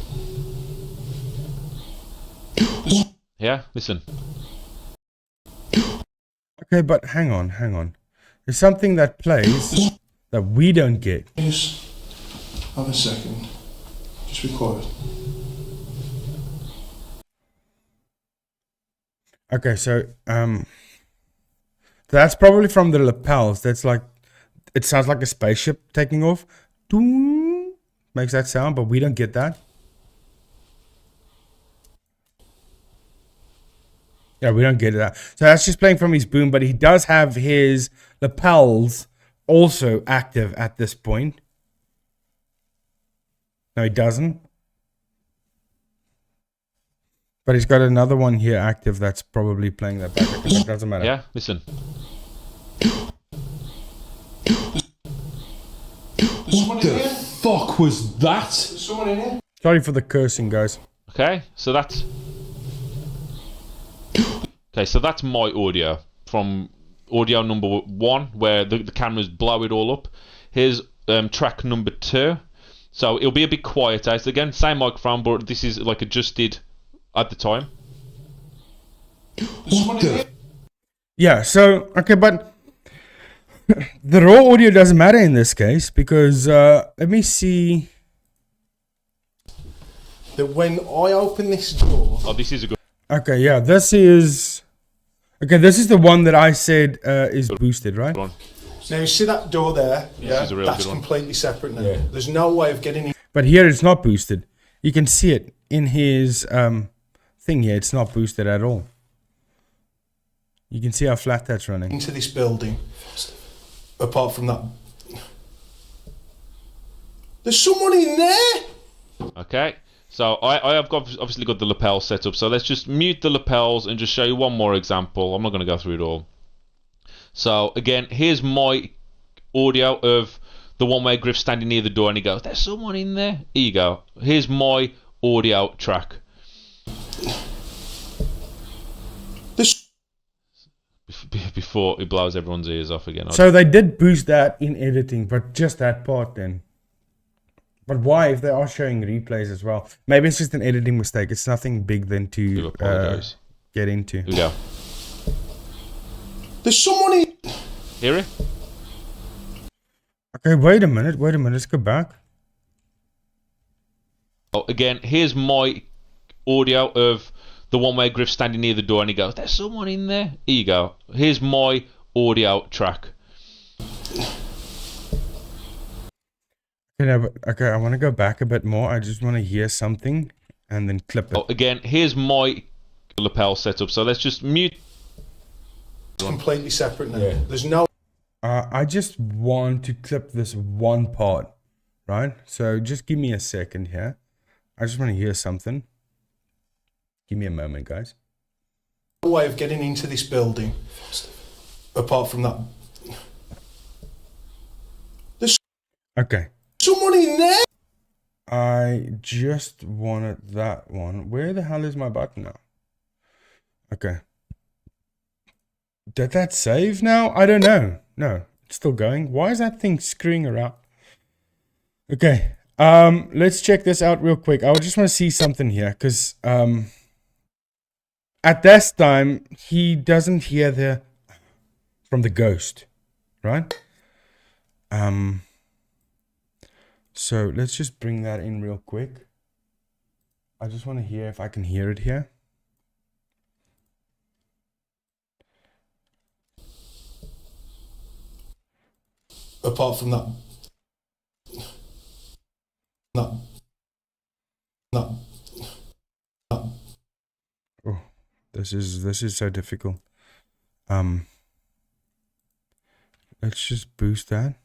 Yeah, listen. Okay, but hang on. There's something that plays that we don't get. Just have a second. Just be quiet. Okay, so that's probably from the lapels. That's like, it sounds like a spaceship taking off. Doom, makes that sound, but we don't get that. Yeah, we don't get that. So that's just playing from his boom, but he does have his lapels also active at this point. No, he doesn't. But he's got another one here active that's probably playing that back. It doesn't matter. Yeah, listen. What the fuck was that? There's someone in here. Sorry for the cursing, guys. Okay, so that's my audio from audio number 1, where the cameras blow it all up. Here's track number 2. So it'll be a bit quieter. It's again same microphone, but this is like adjusted at the time. What the? Yeah, so, okay, but the raw audio doesn't matter in this case because, let me see. That when I open this door, Oh, this is a good. Okay, yeah, this is the one that I said is boosted, right? one. now you see that door there? Yeah, is a real that's good one. completely separate now. Yeah. There's no way of getting But here it's not boosted. You can see it in his thing here. It's not boosted at all. You can see how flat that's running. into this building. Apart from that, there's someone in there. Okay, so I have obviously got the lapel set up. So let's just mute the lapels and just show you one more example. I'm not going to go through it all. So again, here's my audio of the one where Griff's standing near the door and he goes, "There's someone in there." Here you go. Here's my audio track. Before it blows everyone's ears off again. So they did boost that in editing, but just that part then. But why if they are showing replays as well? Maybe it's just an editing mistake. It's nothing big then Do to apologise. get into. Here we go. There's someone in. Hear it? Okay, wait a minute. Let's go back. Oh, again, here's my audio of the one where Griff's standing near the door and he goes, "There's someone in there." Here you go. Here's my audio track. Okay, I want to go back a bit more. I just want to hear something and then clip it. Oh, again, here's my lapel setup. So let's just mute. It's completely separate now. Yeah. There's no. I just want to clip this one part, right? So just give me a second here. I just want to hear something. Give me a moment, guys. way of getting into this building apart from that. There's Okay. someone in there. I just wanted that one. Where the hell is my button now? Okay. Did that save now? I don't know. No, it's still going. Why is that thing screwing around? Okay. Let's check this out real quick. I just want to see something here because at this time he doesn't hear from the ghost, right? So let's just bring that in real quick. I just want to hear if I can hear it here. Apart from that. No. No. No. Oh, this is so difficult. Let's just boost that.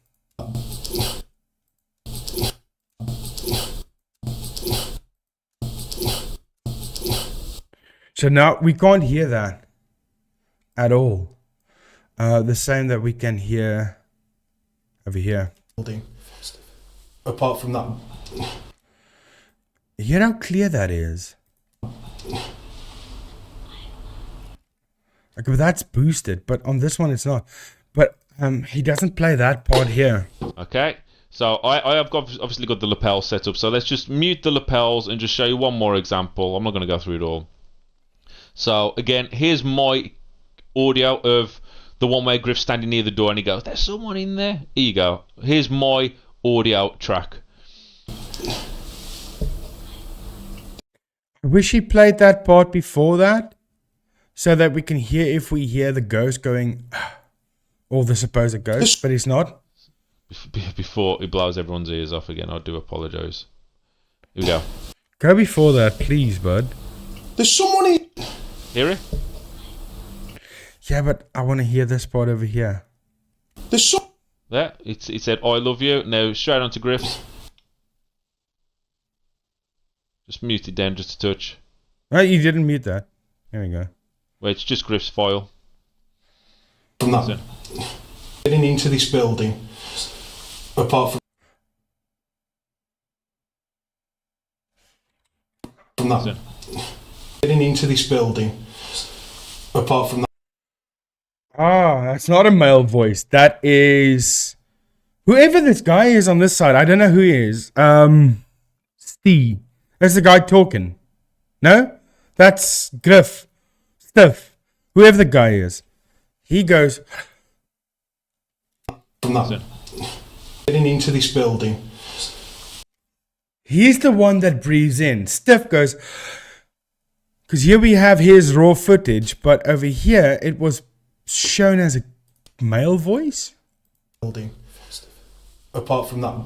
So now we can't hear that at all. The same that we can hear over here. Building. Apart from that. You hear how clear that is? Okay, but that's boosted, but on this one it's not. But he doesn't play that part here. Okay, so I have obviously got the lapel set up, so let's just mute the lapels and just show you one more example. I'm not going to go through it all. So again, here's my audio of the one where Griff's standing near the door and he goes, "There's someone in there." Here you go. Here's my audio track. I wish he played that part before that, so that we can hear if we hear the ghost going, or the supposed ghost, but he's not. Before he blows everyone's ears off again, I do apologise. Here we go. Go before that, please, bud. There's someone in. Hear it? Yeah, but I want to hear this part over here. There's some. There, it said, "I love you." Now straight on to Griff's. Just mute it down just a touch. Oh, you didn't mute that. There we go. Wait, it's just Griff's file. From that. Getting into this building. Apart from that. Getting into this building. Apart from that. Ah, that's not a male voice. That is whoever this guy is on this side. I don't know who he is. Steve. That's the guy talking. No? That's Griff. Stiff. Whoever the guy is. He goes. From that. Getting into this building. He's the one that breathes in. Stiff goes. Because here we have his raw footage, but over here it was shown as a male voice. Building. Apart from that.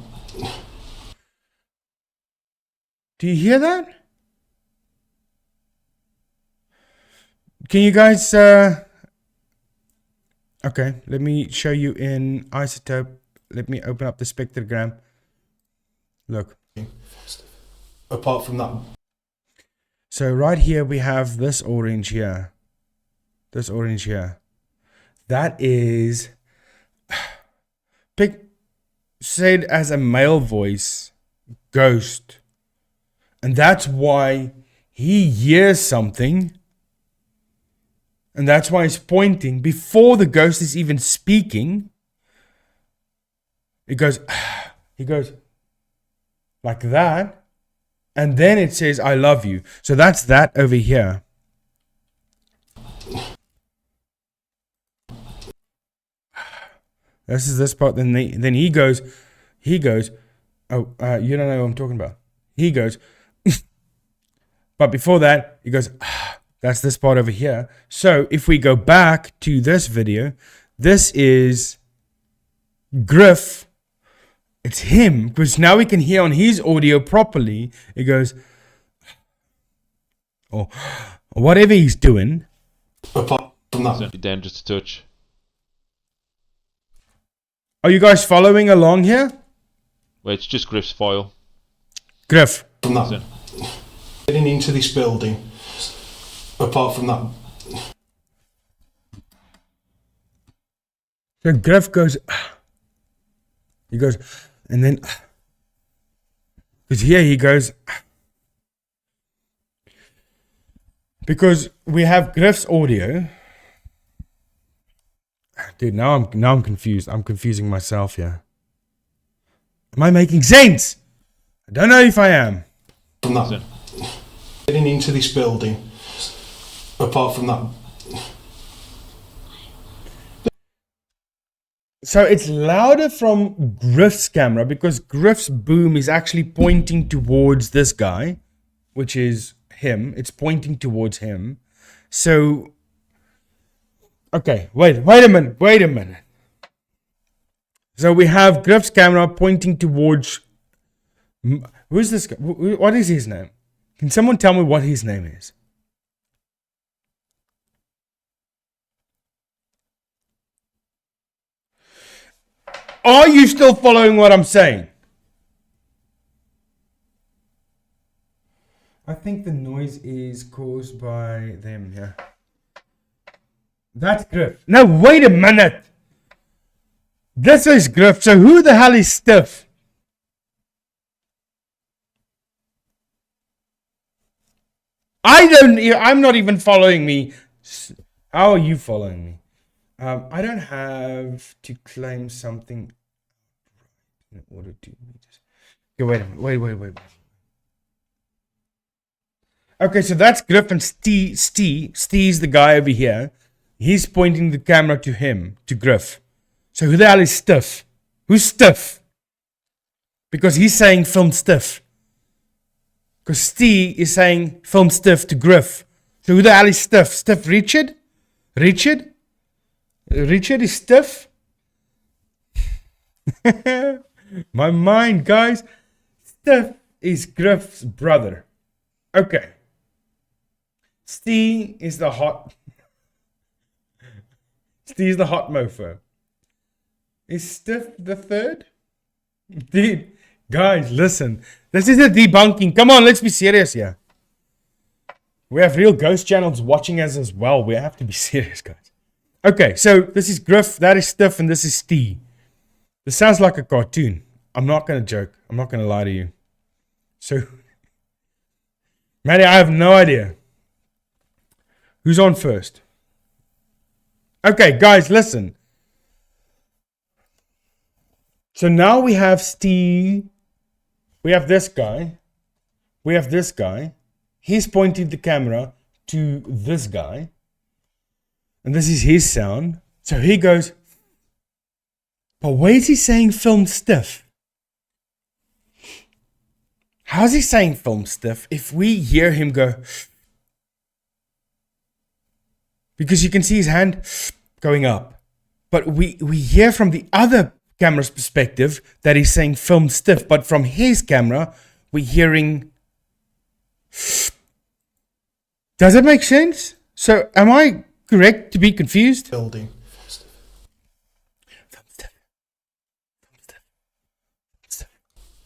Do you hear that? Can you guys okay, let me show you in isotope. Let me open up the spectrogram. Look. Apart from that. So right here we have this orange here. This orange here. That is said as a male voice, ghost. And that's why he hears something. And that's why he's pointing before the ghost is even speaking. He goes like that. And then it says, "I love you." So that's that over here. This is this part. Then he goes, "Oh, you don't know what I'm talking about." He goes, but before that, he goes, that's this part over here. So if we go back to this video, this is Griff. It's him, because now we can hear on his audio properly. It goes, or whatever he's doing. Apart from that. Set it down just a touch. Are you guys following along here? Wait, it's just Griff's file. Griff. From that. Getting into this building. Apart from that. So Griff goes, he goes, and then, because here he goes, because we have Griff's audio. Dude, now I'm confused. I'm confusing myself here. Am I making sense? I don't know if I am. From that. Getting into this building. Apart from that. So it's louder from Griff's camera because Griff's boom is actually pointing towards this guy, which is him. It's pointing towards him. So, okay, wait a minute. So we have Griff's camera pointing towards. Who's this guy? What is his name? Can someone tell me what his name is? Are you still following what I'm saying? I think the noise is caused by them, yeah. That's Griff. No, wait a minute. This is Griff. So who the hell is Stiff? I'm not even following me. How are you following me? I don't have to claim something in order to. Okay, wait a minute. Wait. Okay, so that's Griff and Steve's the guy over here. He's pointing the camera to him, to Griff. So who the hell is Stiff? Who's Stiff? Because he's saying film Stiff. Because Steve is saying film Stiff to Griff. So who the hell is Stiff? Stiff Richard? Richard is Stiff? My mind, guys. Stiff is Griff's brother. Okay. Steve's the hot mofo. Is Stiff the third? Dude, guys, listen. This is a debunking. Come on, let's be serious here. We have real ghost channels watching us as well. We have to be serious, guys. Okay, so this is Griff, that is Stiff, and this is Steve. This sounds like a cartoon. I'm not going to joke. I'm not going to lie to you. So, Maddie, I have no idea. Who's on first? Okay, guys, listen. So now we have Steve. We have this guy. We have this guy. He's pointing the camera to this guy. And this is his sound. So he goes, but where is he saying film Stiff? How's he saying film Stiff if we hear him go? Because you can see his hand going up. But we hear from the other camera's perspective that he's saying film Stiff. But from his camera, we're hearing. Does it make sense? So am I correct to be confused? Building.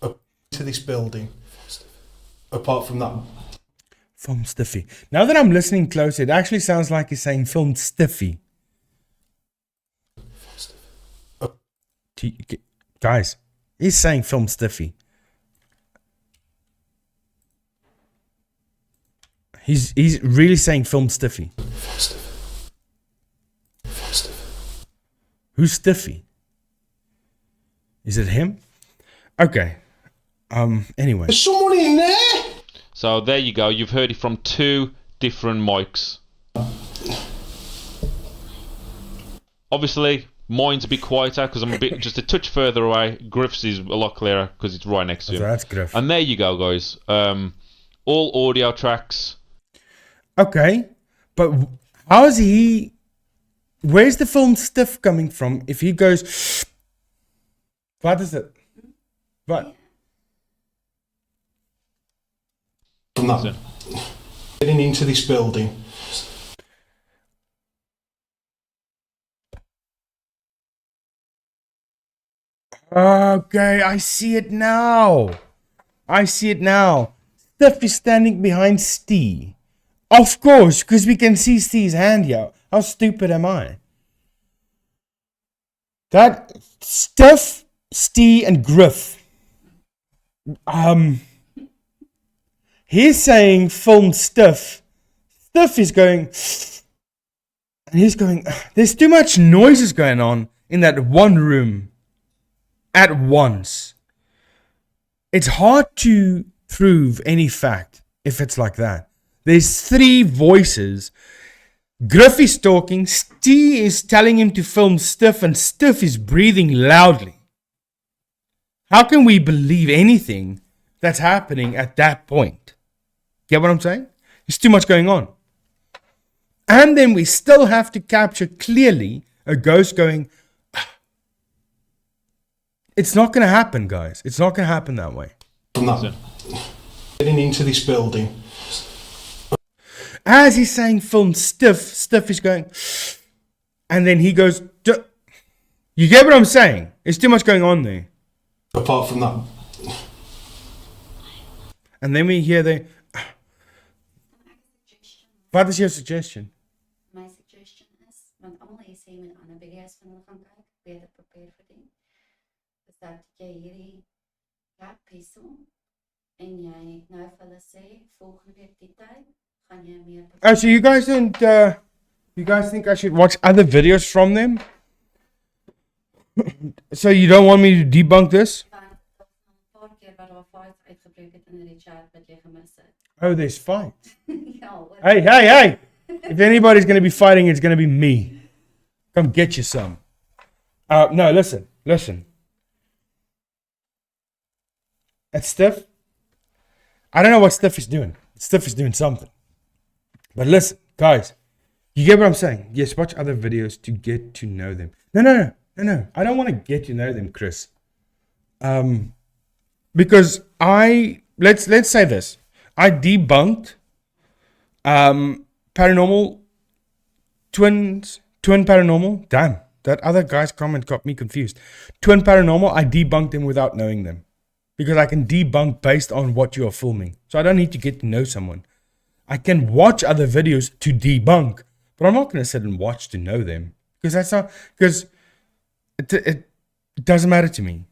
Up to this building. Apart from that. Film Stiffy. Now that I'm listening closer, it actually sounds like he's saying film Stiffy. Guys, he's saying film Stiffy. He's really saying film Stiffy. Who's Stiffy? Is it him? Okay. Anyway. There's someone in there! So there you go. You've heard it from two different mics. Obviously, mine's a bit quieter because I'm a bit just a touch further away. Griff's is a lot clearer because it's right next to him. So that's Griff. And there you go, guys. All audio tracks. Okay, but how is he? Where's the film Stiff coming from? If he goes, what is it? What? From that. Getting into this building. Okay, I see it now. Stiff is standing behind Steve. Of course, because we can see Steve's hand here. How stupid am I? That Stiff, Steve, and Griff. He's saying film Stiff. Stiff is going, and he's going. There's too much noises going on in that one room at once. It's hard to prove any fact if it's like that. There's three voices Griff is talking, Stee is telling him to film Stiff, and Stiff is breathing loudly. How can we believe anything that's happening at that point? Get what I'm saying? There's too much going on. And then we still have to capture clearly a ghost going, it's not going to happen, guys. It's not going to happen that way. From that, getting into this building. As he's saying film Stiff, Stiff is going, and then he goes, you get what I'm saying? There's too much going on there. Apart from that, and then we hear the, what is your suggestion? My suggestion is, want almal hier sê met ander video's van hulle gaan kyk, beter prepare vir die. Is dat jy hierdie gap hierso en jy nou vir hulle sê volgende week die tyd gaan jy meer prepare. Oh, so you guys don't, you guys think I should watch other videos from them? So you don't want me to debunk this? Want een paar keer wat daar fights uitgebreek het in die chat wat jy gemis het. Oh, there's fights. Ja, wat Hey! If anybody's going to be fighting, it's going to be me. Come get you some. No, listen. That's Steph. I don't know what Steph is doing. Steph is doing something. But listen, guys, you get what I'm saying? Yes, watch other videos to get to know them. No. I don't want to get to know them, Chris. Because let's say this. I debunked Paranormal Twin Paranormal. Damn, that other guy's comment got me confused. Twin Paranormal, I debunked them without knowing them. Because I can debunk based on what you are filming. So I don't need to get to know someone. I can watch other videos to debunk, but I'm not going to sit and watch to know them. Because it doesn't matter to me.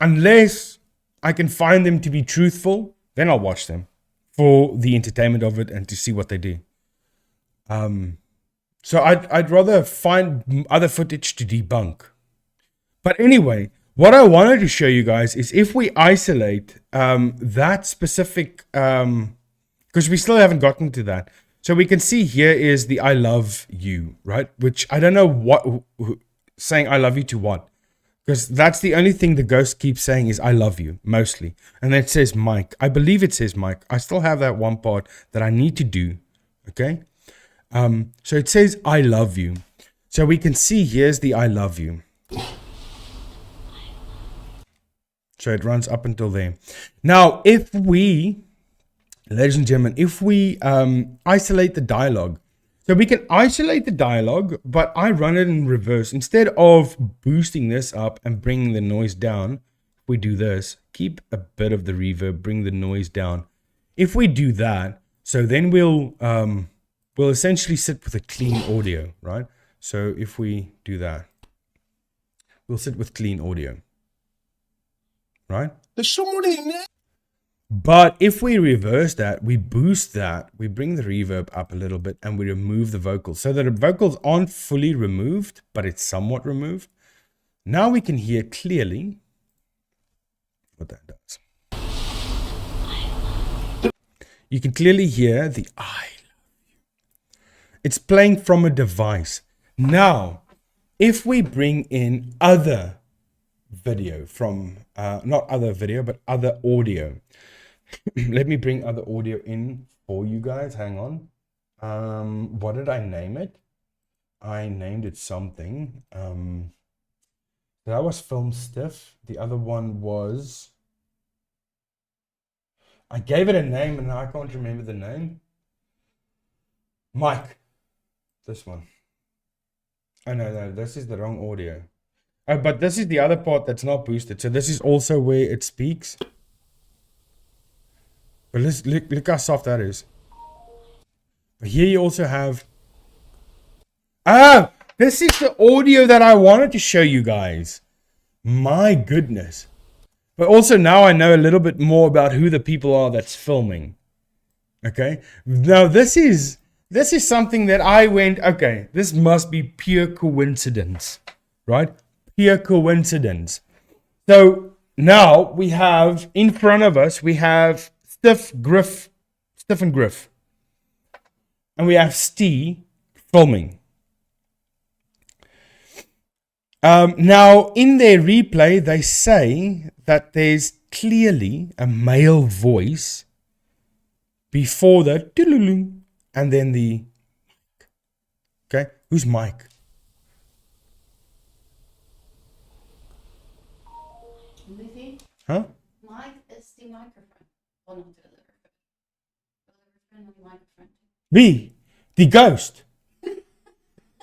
Unless I can find them to be truthful, then I'll watch them for the entertainment of it and to see what they do. So I'd rather find other footage to debunk. But anyway, what I wanted to show you guys is if we isolate that specific, because we still haven't gotten to that. So we can see here is the I love you, right? Which I don't know what, saying I love you to what. Because that's the only thing the ghost keeps saying is I love you, mostly. And then it says Mike. I believe it says Mike. I still have that one part that I need to do. Okay? So it says I love you. So we can see here's the I love you. So it runs up until there. Now, if we, ladies and gentlemen, if we isolate the dialogue, so we can isolate the dialogue, but I run it in reverse. Instead of boosting this up and bringing the noise down, if we do this, keep a bit of the reverb, bring the noise down. If we do that, so then we'll essentially sit with a clean audio, right? So if we do that, we'll sit with clean audio, right? there's someone in there. But if we reverse that, we boost that, we bring the reverb up a little bit and we remove the vocals so that the vocals aren't fully removed, but it's somewhat removed. Now we can hear clearly what that does. You can clearly hear the I love you. It's playing from a device. Now, if we bring in other video from, not other video, but other audio. Let me bring other audio in for you guys. Hang on. What did I name it? I named it something. That was Film Stiff. The other one was... I gave it a name and I can't remember the name. Mike. This one. Oh, no, this is the wrong audio. Oh, but this is the other part that's not boosted. So this is also where it speaks. But look how soft that is. But here you also have... Ah! This is the audio that I wanted to show you guys. My goodness. But also now I know a little bit more about who the people are that's filming. Okay? Now this is something that I went, okay, this must be pure coincidence. Right? Pure coincidence. So now we have in front of us, we have Stiff and Griff. And we have Stee filming. Now, in their replay, they say that there's clearly a male voice before the doodle-loo and then the. Okay, who's Mike? Movie. Huh? Mike is the microphone. Well, not the microphone. Wie? Die ghost.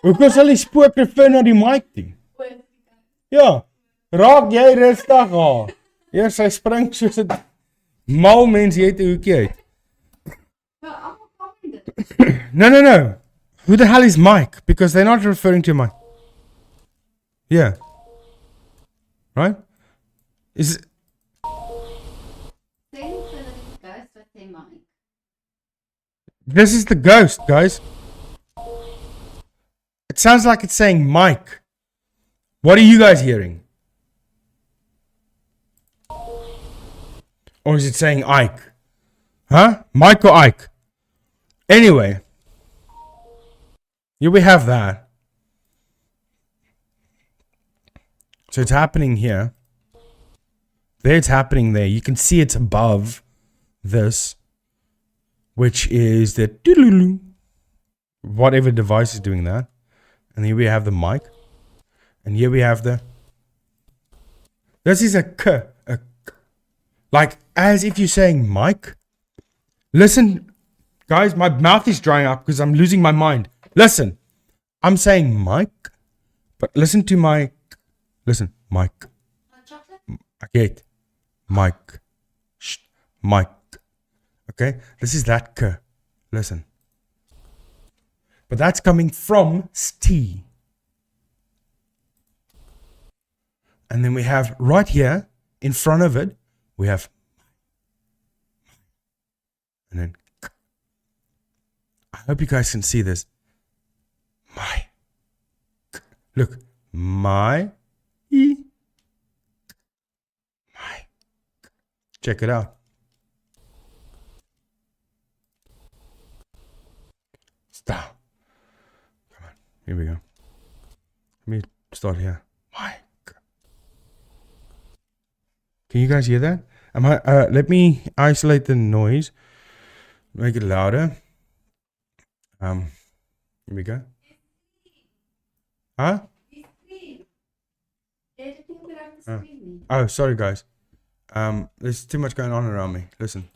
Hoekom sal die spook refer na die mic toe? Ja. Raak jy rustig haar. Eers sy spring soos 'n mal mens jy uit 'n hoekie uit. Well, I'm not find it. No. Who the hell is Mike? Because they're not referring to Mike. Yeah. Right? Is it, Same for the ghost with their mic. this is the ghost, guys. It sounds like it's saying Mike. What are you guys hearing? Or is it saying Ike? Huh? Mike or Ike? Anyway. Here we have that. So it's happening here. There it's happening there. You can see it's above this, which is the doodle-loo, whatever device is doing that. And here we have the mic. And here we have the. This is a k. Like as if you're saying mic. Listen, guys, my mouth is drying up because I'm losing my mind. Listen, I'm saying mic, but listen to my. Listen, mic. Hot chocolate? I get mic. Shh, mic. Okay, this is that k. Listen. But that's coming from Steve. And then we have right here in front of it, we have. And then. I hope you guys can see this. My. Look. My. My. Check it out. Stop. Come on. Here we go. Let me start here. My. Can you guys hear that? Let me isolate the noise. Make it louder. Here we go. Huh? Oh, sorry guys. There's too much going on around me. Listen.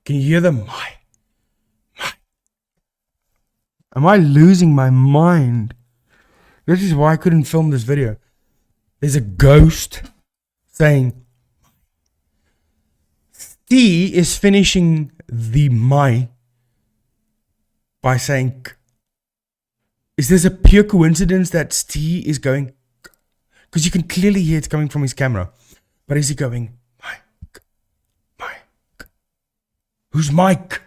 Can you hear them? My. Am I losing my mind? This is why I couldn't film this video. There's a ghost saying, Steve is finishing the my by saying, is this a pure coincidence that Steve is going, because you can clearly hear it's coming from his camera, but is he going, Mike? Who's Mike?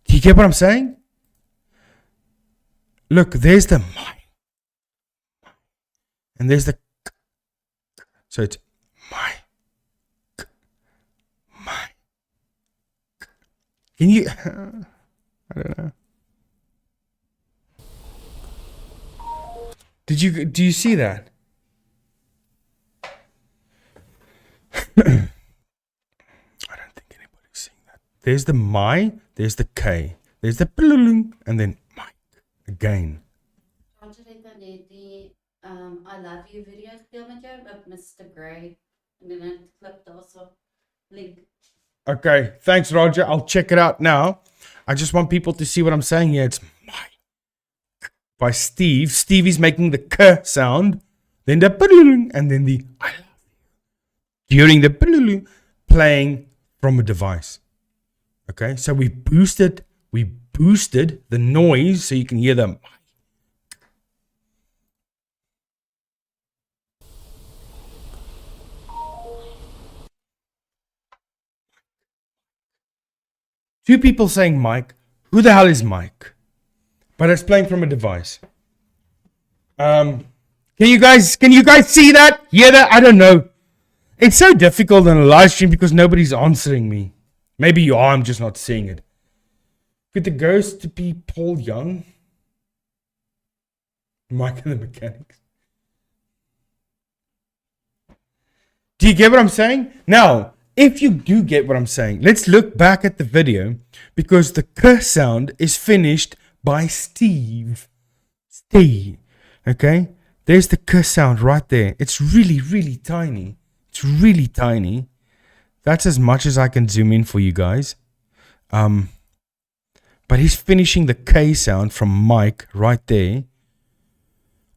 Do you get what I'm saying? Look, there's the my, and there's the. So it's my. Can you? I don't know. Do you see that? I don't think anybody's seeing that. There's the my, there's the K, there's the blulung, and then Mike again. I love you video speel met jou of Mr. Grey. En dan het klip daarso link. Okay, thanks Roger. I'll check it out now. I just want people to see what I'm saying here. It's Mike by Steve. Steve is making the K sound, then the blulung, and then the I love you. During the blulung, playing from a device. Okay, so we boosted the noise so you can hear them. Two people saying Mike. Who the hell is Mike? But it's playing from a device. Can you guys see that? Hear that? I don't know. It's so difficult on a live stream because nobody's answering me. Maybe you are, I'm just not seeing it. Could the ghost be Paul Young? Mike and the Mechanics. Do you get what I'm saying? Now, if you do get what I'm saying, let's look back at the video because the curse sound is finished by Steve. Steve. Okay? There's the curse sound right there. It's really, really tiny. It's really tiny. That's as much as I can zoom in for you guys. But he's finishing the K sound from Mike right there.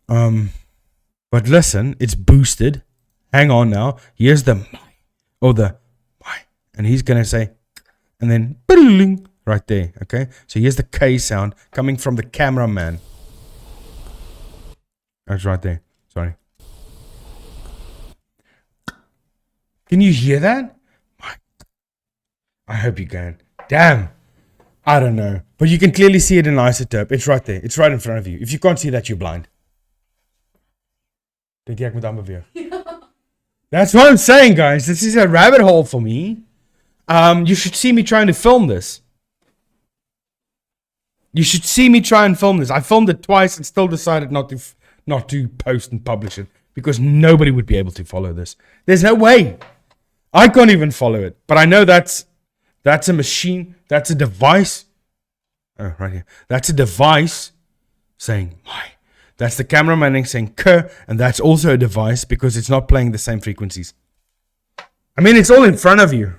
But listen, it's boosted. Hang on now. Here's the my or the my, and he's gonna say, and then right there. Okay. So here's the K sound coming from the cameraman. That's right there. Sorry. Can you hear that? I hope you can. Damn. I don't know. But you can clearly see it in isotope. It's right there. It's right in front of you. If you can't see that, you're blind. Dink jy ek moet aanbeweeg? That's what I'm saying, guys. This is a rabbit hole for me. You should see me trying to film this. You should see me try and film this. I filmed it twice and still decided not to post and publish it because nobody would be able to follow this. There's no way. I can't even follow it. But I know that's a machine. That's a device. Oh, right here. That's a device saying my. That's the cameraman saying "k," and that's also a device because it's not playing the same frequencies. I mean, it's all in front of you.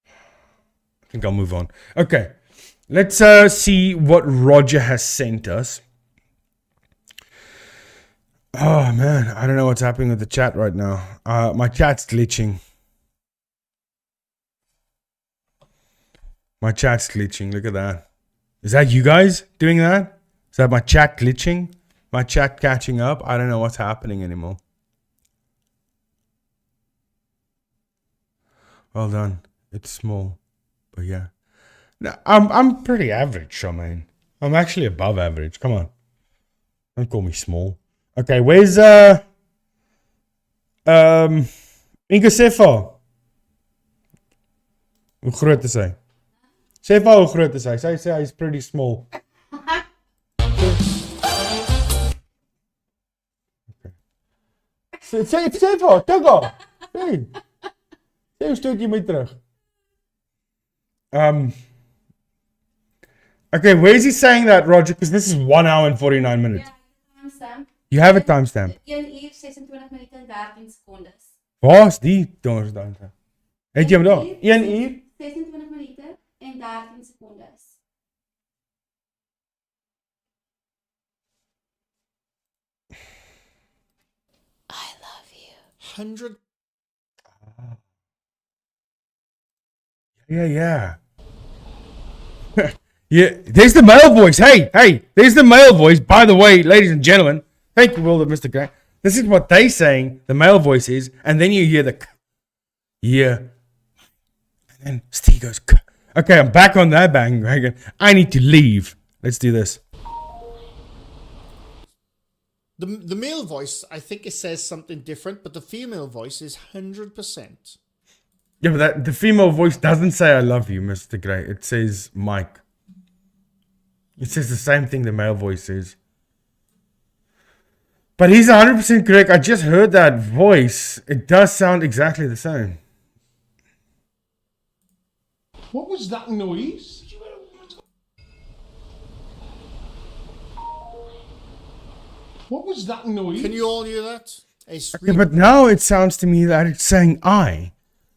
I think I'll move on. Okay, let's see what Roger has sent us. Oh man, I don't know what's happening with the chat right now. My chat's glitching. My chat's glitching. Look at that. Is that you guys doing that? Is that my chat glitching? My chat catching up? I don't know what's happening anymore. Well done. It's small, but yeah. No, I'm pretty average, Charmaine. I'm actually above average. Come on. Don't call me small. Okay, where's Inga Sefa? Hoe groot is hy? Sefa, hoe groot is hy? Sy sê hy's pretty small. Sefa, Tugga. Hey. Sê hoe stoot jy my terug? Okay, where is he saying that, Roger? Because this is 1 hour and 49 minutes. Timestamp. You have a timestamp. 1 uur 26 minute en 13 secondes. Waar is die timestamp? Het jy hom daar? 1 uur? 26 minute en 13 secondes. I love you. 100. Yeah. Yeah, there's the male voice. Hey, there's the male voice. By the way, ladies and gentlemen, thank you, Will, Mr. Gray. This is what they saying the male voice is, and then you hear the yeah, and then Steve goes. Okay, I'm back on that bandwagon. I need to leave. Let's do this. The male voice, I think it says something different, but the female voice is 100%. Yeah, but the female voice doesn't say I love you, Mr. Gray. It says Mike. It says the same thing the male voice says. But he's 100% correct. I just heard that voice. It does sound exactly the same. What was that noise? What was that noise? Can you all hear that? Okay, but now it sounds to me that it's saying I.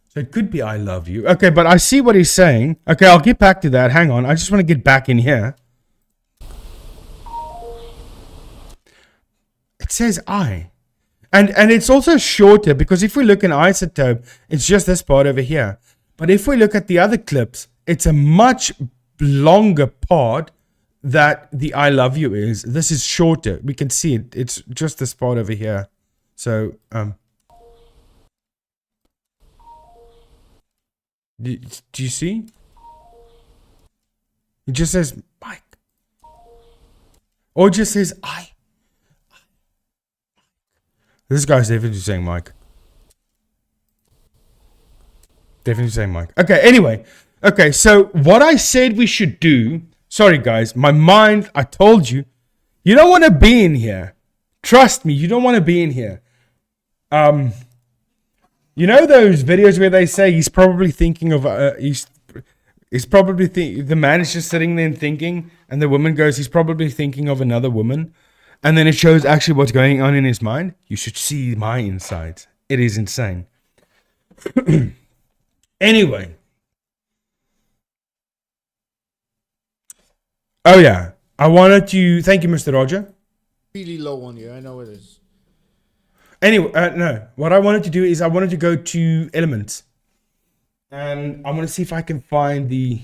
So it could be I love you. Okay, but I see what he's saying. Okay, I'll get back to that. Hang on. I just want to get back in here. It says I. And it's also shorter because if we look in isotope, it's just this part over here. But if we look at the other clips, it's a much longer part that the I love you is. This is shorter. We can see it. It's just this part over here. So, do you see? It just says Mike. Or it just says I. This guy's definitely saying Mike. Definitely saying Mike. Okay, anyway. Okay, so what I said we should do. Sorry, guys. My mind, I told you. You don't want to be in here. Trust me, you don't want to be in here. You know those videos where they say he's probably thinking of he's probably the man is just sitting there and thinking, and the woman goes, he's probably thinking of another woman, and then it shows actually what's going on in his mind. You should see my insides. It is insane. Anyway. Oh yeah, I wanted to thank you, Mr. Roger. Really low on you, I know it is. Anyway, no. What I wanted to do is I wanted to go to elements, and I want to see if I can find the.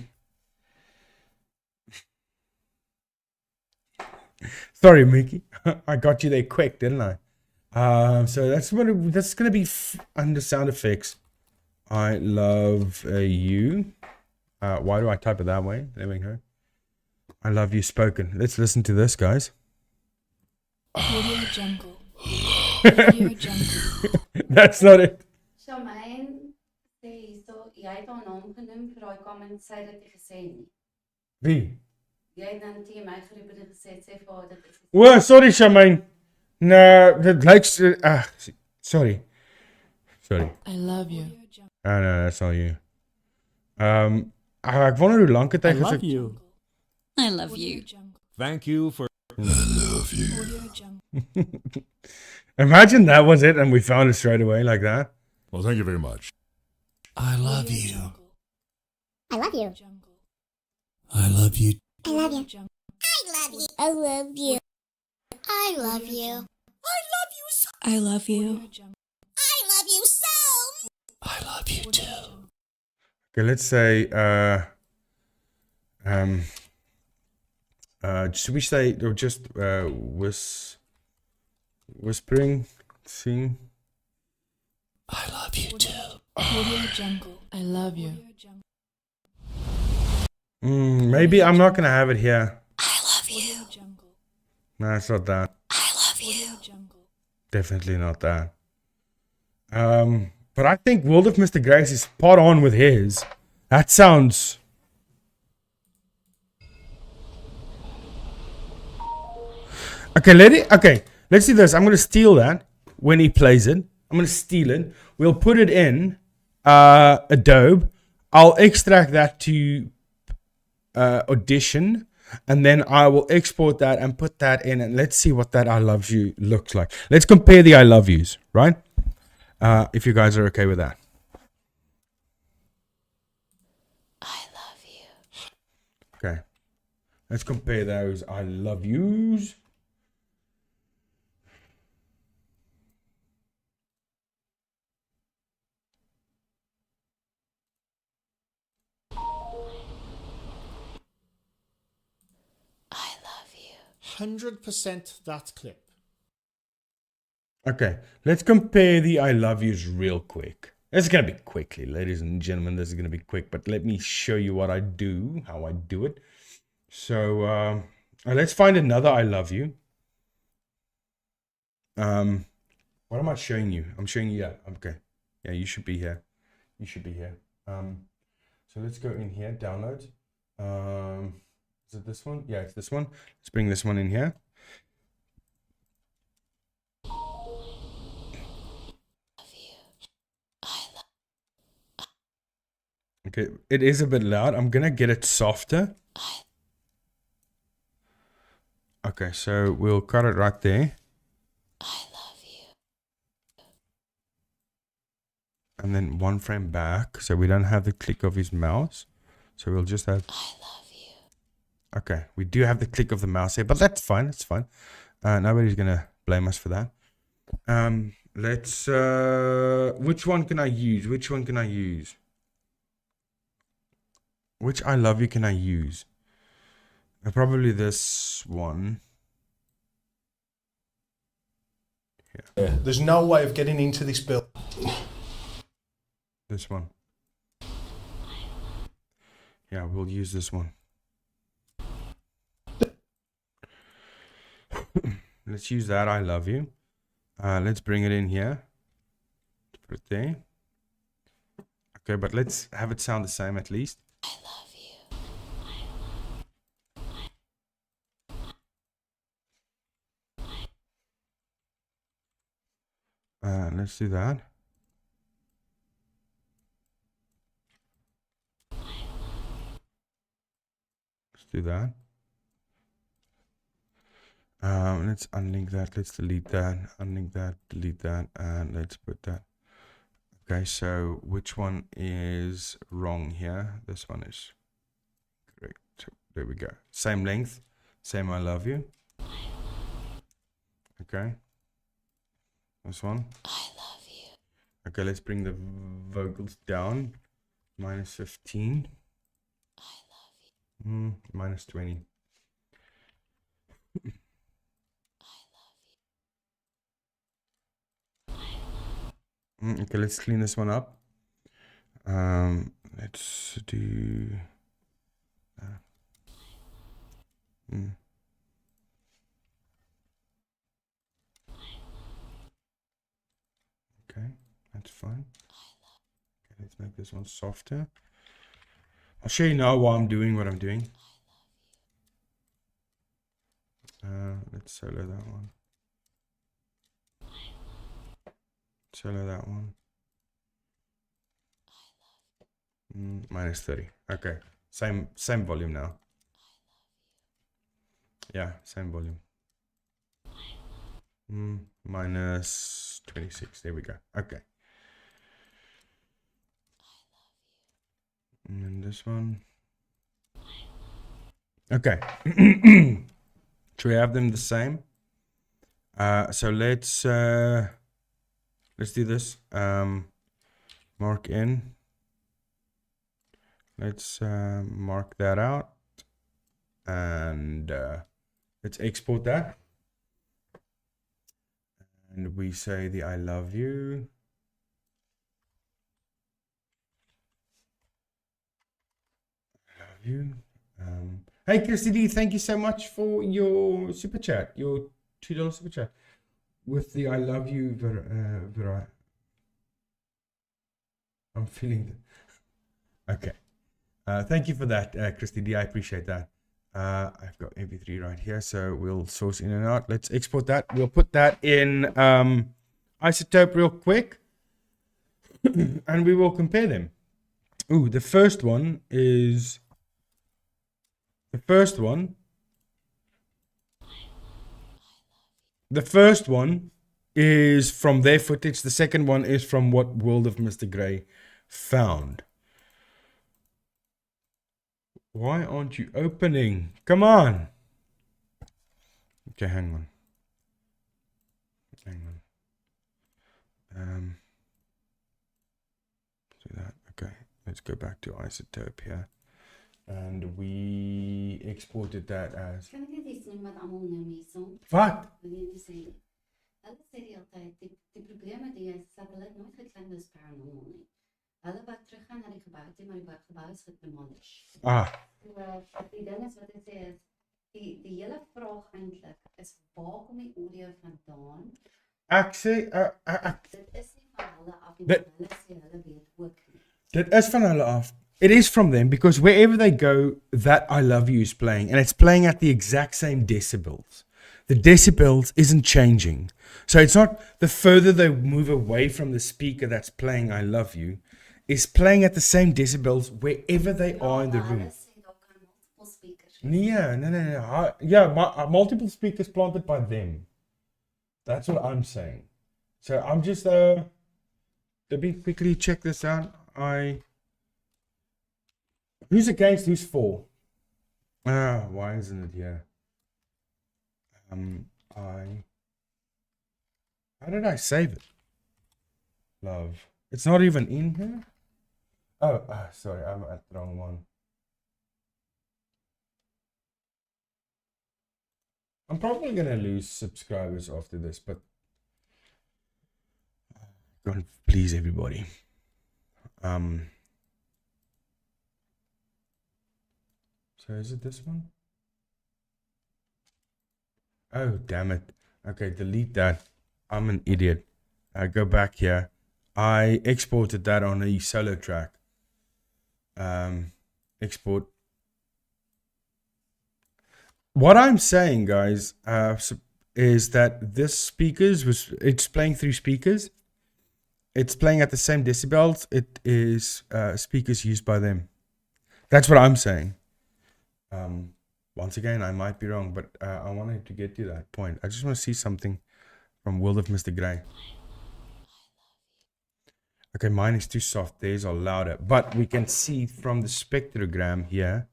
Sorry, Mickey, I got you there quick, didn't I? So that's gonna be under sound effects. I love you. Why do I type it that way? There we go. I love you spoken. Let's listen to this, guys. Audio Jungle. Audio Jungle. That's not it. Charmaine sê hierso, jy het haar naam genoem vir daai comment, sy het dit nie gesê nie. Wie? Jy het dan teen my geroep en gesê sê vir haar dit is. Oh, sorry, Charmaine. No, that likes. Sorry. I love you. Oh, no, that's not you. Ek wonder hoe lank het hy gesê. you. I love you. Thank you for... Audio Jungle. Imagine that was it and we found it straight away like that. Well, thank you very much. I love you. I love you. I love you. I love you. Jungle. I love you. I love you. I love you. I love you so. I love you too. Okay, let's say should we say or just whispering sing? I love you too. Audio Jungle. I love you. Maybe I'm not gonna have it here. I love you. No, it's not that. I love you. Definitely not that. But I think World of Mr. Grace is spot on with his. That sounds. Okay, let's do this. I'm gonna steal that when he plays it. I'm gonna steal it. We'll put it in Adobe. I'll extract that to Audition, and then I will export that and put that in, and let's see what that I love you looks like. Let's compare the I love yous, right? If you guys are okay with that. I love you. Okay. Let's compare those I love yous. I love you. 100% that clip. Okay, let's compare the I love yous real quick. It's gonna be quickly, ladies and gentlemen. This is gonna be quick, but let me show you what I do, how I do it. So let's find another I love you. What am I showing you? I'm showing you. Yeah, okay. Yeah, you should be here. You should be here. So let's go in here. Download. Is it this one? Yeah, it's this one. Let's bring this one in here. Okay, it is a bit loud. I'm gonna get it softer. Okay, so we'll cut it right there. I love you. And then one frame back, so we don't have the click of his mouse. So we'll just have. I love you. Okay, we do have the click of the mouse here, but that's fine. It's fine. Nobody's gonna blame us for that. Let's. Which one can I use? Which one can I use? Which I love you can I use? Probably this one. Yeah. There's no way of getting into this build. This one. Yeah, we'll use this one. Let's use that I love you. Let's bring it in here. Put it there. Okay, but let's have it sound the same at least. Let's do that. Let's do that. Let's unlink that. Let's delete that. Unlink that. Delete that. And let's put that. Okay, so which one is wrong here? This one is correct. So there we go. Same length. Same I love you. Okay. This one. I love you. Okay, let's bring the vocals down. Minus 15. I love you. Minus 20. Okay, let's clean this one up. Let's do that. Okay, that's fine. Okay, let's make this one softer. I'll show you now why I'm doing what I'm doing. Let's solo that one. Solo that one. Minus 30. Okay. Same volume now. Yeah, same volume. Minus 26. There we go. Okay. And then this one. Okay. Should we have them the same? So let's do this. Mark in. Let's mark that out. And let's export that. And we say the I love you. I love you. Hey, Christy D, thank you so much for your super chat, your $2 super chat with the I love you. I'm feeling it. Okay. Thank you for that, Christy D. I appreciate that. I've got MP3 right here, so we'll source in and out. Let's export that. We'll put that in Isotope real quick, and we will compare them. Ooh, the first one is the first one is from their footage. The second one is from what World of Mr. Grey found. Why aren't you opening? Come on. Okay, hang on. Do that. Okay, let's go back to Isotope here. And we exported that as... Kan ek net iets noem wat almal nou hierso? Wat? Wanneer jy sê, hulle sê die altyd, die probleem met die is dat hulle nooit geklink dis paranormal nie. Hulle wou teruggaan na die gebou toe, maar die gebou is gedemolished. Die ding is wat ek sê is, die hele vraag eintlik is, waar kom die audio vandaan? Ek sê... Dit is nie van hulle af nie, hulle sê hulle weet ook nie. Dit is van hulle af. It is from them, because wherever they go, that I love you is playing, and it's playing at the exact same decibels. The decibels isn't changing. So it's not the further they move away from the speaker that's playing I love you, is playing at the same decibels wherever they are in the room. No. Yeah, multiple speakers planted by them. That's what I'm saying. So I'm just, let me quickly check this out. Who's against, who's for? Why isn't it here? How did I save it? Love. It's not even in here? Oh, sorry, I'm at the wrong one. I'm probably going to lose subscribers after this, but God, please everybody. So is it this one? Oh, damn it. Okay, delete that. I'm an idiot. Go back here. I exported that on a solo track. Export. What I'm saying, guys, is that this it's playing through speakers. It's playing at the same decibels. It is speakers used by them. That's what I'm saying. Once again, I might be wrong, but I wanted to get to that point. I just want to see something from World of Mr. Grey. Okay, mine is too soft. Theirs are louder. But we can see from the spectrogram here.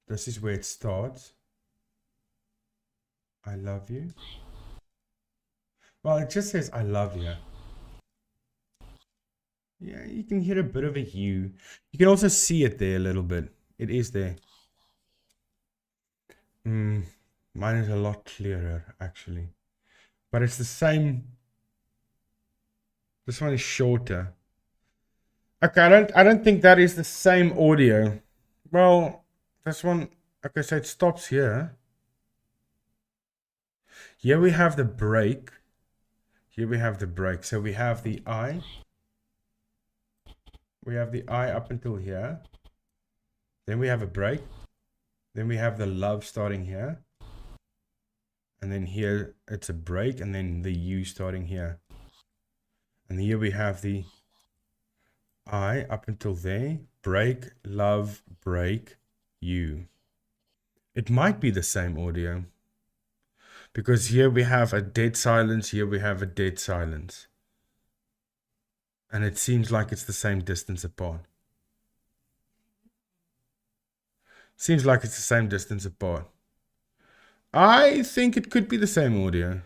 This is where it starts. I love you. Well, it just says I love you. Yeah, you can hear a bit of a hue. You can also see it there a little bit. It is there. Mine is a lot clearer, actually. But it's the same. This one is shorter. Okay, I don't think that is the same audio. Well, this one. Okay, so it stops here. Here we have the break. Here we have the break. So we have the I. We have the I up until here. Then we have a break. Then we have the love starting here. And then here it's a break. And then the U starting here. And here we have the I up until there. Break, love, break, U. It might be the same audio. Because here we have a dead silence. Here we have a dead silence. And it seems like it's the same distance apart. Seems like it's the same distance apart. I think it could be the same audio.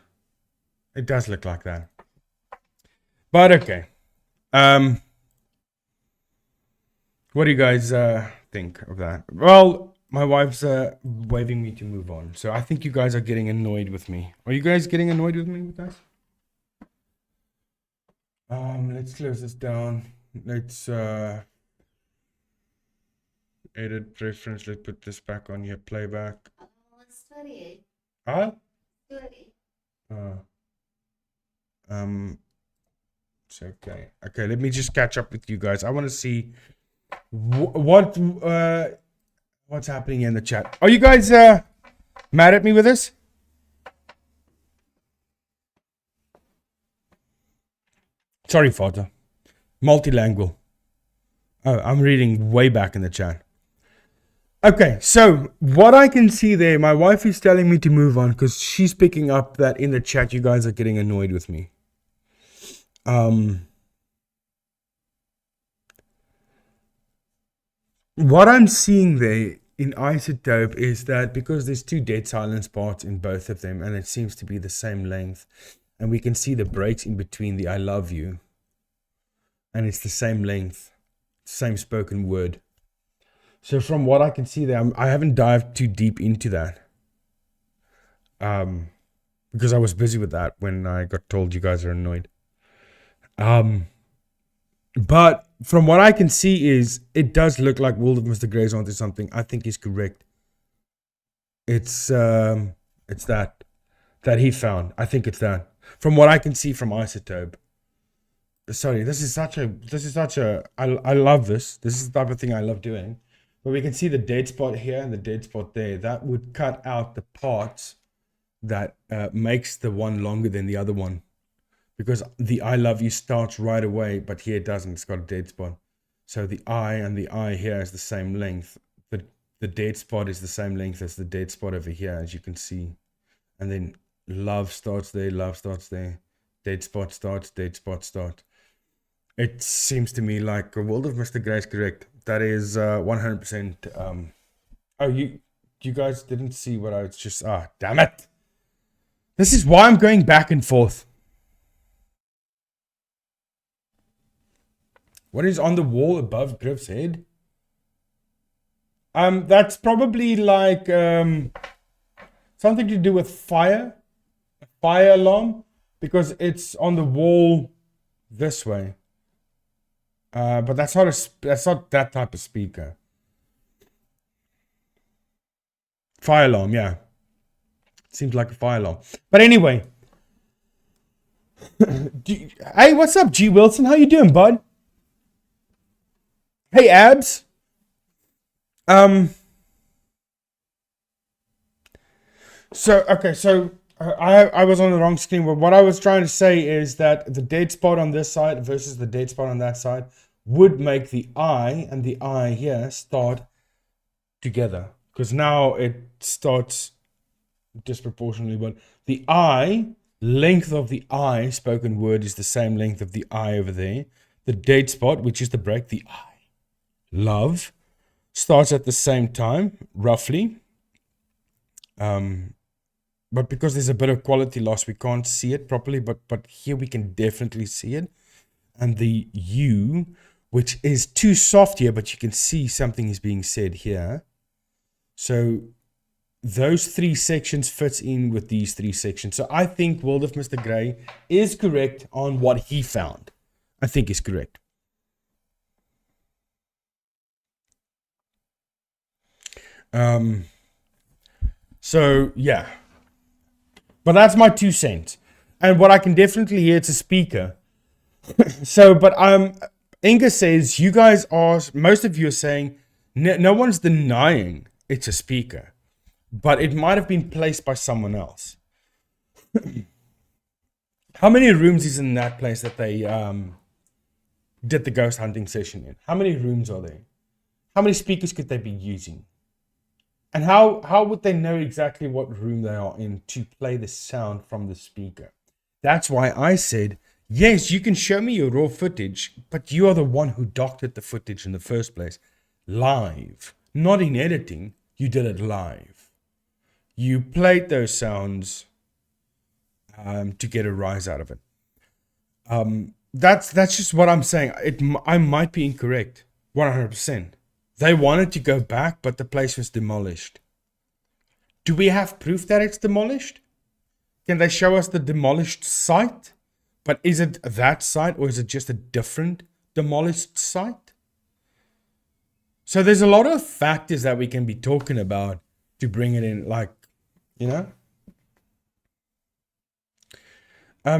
It does look like that. But okay. What do you guys think of that? Well, my wife's waving me to move on. So I think you guys are getting annoyed with me. Are you guys getting annoyed with me with that? Let's close this down. Let's edit preference. Let's put this back on here. Playback. Study. Huh? Study. It's okay. Okay, let me just catch up with you guys. I want to see what's happening in the chat. Are you guys mad at me with this? Sorry, Fata. Multilingual. Oh, I'm reading way back in the chat. Okay, so what I can see there, my wife is telling me to move on because she's picking up that in the chat you guys are getting annoyed with me. What I'm seeing there in Isotope is that because there's two dead silence parts in both of them and it seems to be the same length, and we can see the breaks in between the I love you, and it's the same length, same spoken word. So from what I can see there, I haven't dived too deep into that. Because I was busy with that when I got told you guys are annoyed. But from what I can see is, it does look like World of Mr. Grey's onto something. I think he's correct. It's that he found. I think it's that. From what I can see from Isotope. Sorry, this is such a, I love this. This is the type of thing I love doing. But we can see the dead spot here and the dead spot there. That would cut out the parts that makes the one longer than the other one. Because the I love you starts right away, but here it doesn't. It's got a dead spot. So the I and the I here is the same length. The dead spot is the same length as the dead spot over here, as you can see. And then love starts there, love starts there. Dead spot starts, dead spot starts. It seems to me like a World of Mr. Grey is correct. That is 100%. Oh, you guys didn't see what I was just... Ah, damn it. This is why I'm going back and forth. What is on the wall above Griff's head? That's probably like something to do with fire. A fire alarm. Because it's on the wall this way. But that's not that type of speaker. Fire alarm, yeah. Seems like a fire alarm. But anyway. Hey, what's up, G. Wilson? How you doing, bud? Hey, Abs. I was on the wrong screen, but what I was trying to say is that the dead spot on this side versus the dead spot on that side would make the eye and the eye here start together, because now it starts disproportionately, but the eye length of the eye spoken word is the same length of the eye over there. The dead spot, which is the break, the eye love, starts at the same time roughly, but because there's a bit of quality loss, we can't see it properly, but here we can definitely see it. And the U, which is too soft here, but you can see something is being said here. So those three sections fits in with these three sections. So I think World of Mr. Grey is correct on what he found. I think is correct. So yeah, but that's my 2 cents, and what I can definitely hear, it's a speaker. So, but Inga says you guys are, most of you are saying no one's denying it's a speaker, but it might have been placed by someone else. How many rooms is in that place that they did the ghost hunting session in? How many rooms are there? How many speakers could they be using? And how would they know exactly what room they are in to play the sound from the speaker? That's why I said, yes, you can show me your raw footage, but you are the one who doctored the footage in the first place. Live. Not in editing. You did it live. You played those sounds to get a rise out of it. That's just what I'm saying. I might be incorrect. 100%. They wanted to go back, but the place was demolished. Do we have proof that it's demolished? Can they show us the demolished site? But is it that site, or is it just a different demolished site? So there's a lot of factors that we can be talking about to bring it in, like, you know?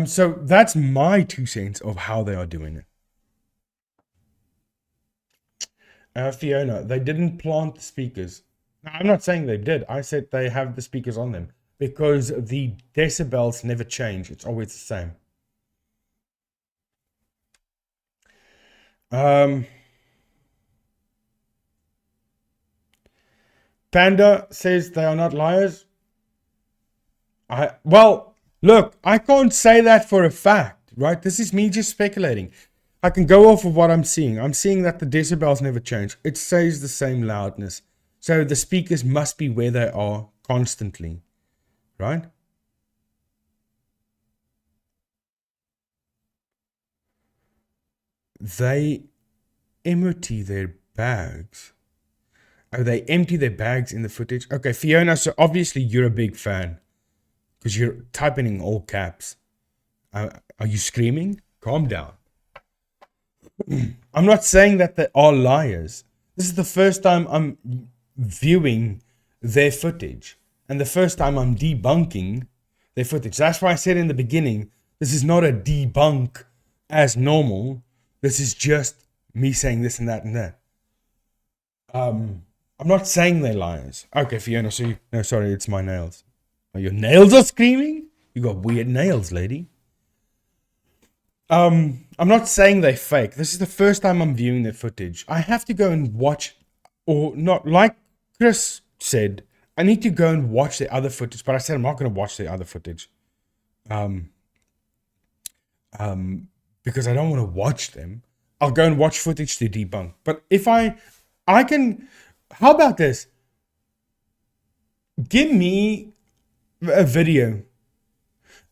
So that's my 2 cents of how they are doing it. Fiona, they didn't plant the speakers. No, I'm not saying they did. I said they have the speakers on them because the decibels never change. It's always the same. Panda says they are not liars. Well, look, I can't say that for a fact, right? This is me just speculating. I can go off of what I'm seeing. I'm seeing that the decibels never change. It stays the same loudness. So the speakers must be where they are constantly, right? They empty their bags. Oh, they empty their bags in the footage. Okay, Fiona, so obviously you're a big fan because you're typing in all caps. Are you screaming? Calm down. I'm not saying that they are liars. This is the first time I'm viewing their footage and the first time I'm debunking their footage. That's why I said in the beginning, this is not a debunk as normal. This is just me saying this and that and that. I'm not saying they're liars. Okay, Fiona, so no, sorry, it's my nails. Oh, your nails are screaming? You got weird nails, lady. I'm not saying they're fake. This is the first time I'm viewing their footage. I have to go and watch, or not, like Chris said, I need to go and watch the other footage, but I said I'm not going to watch the other footage. Because I don't want to watch them. I'll go and watch footage to debunk. But if I can, how about this? Give me a video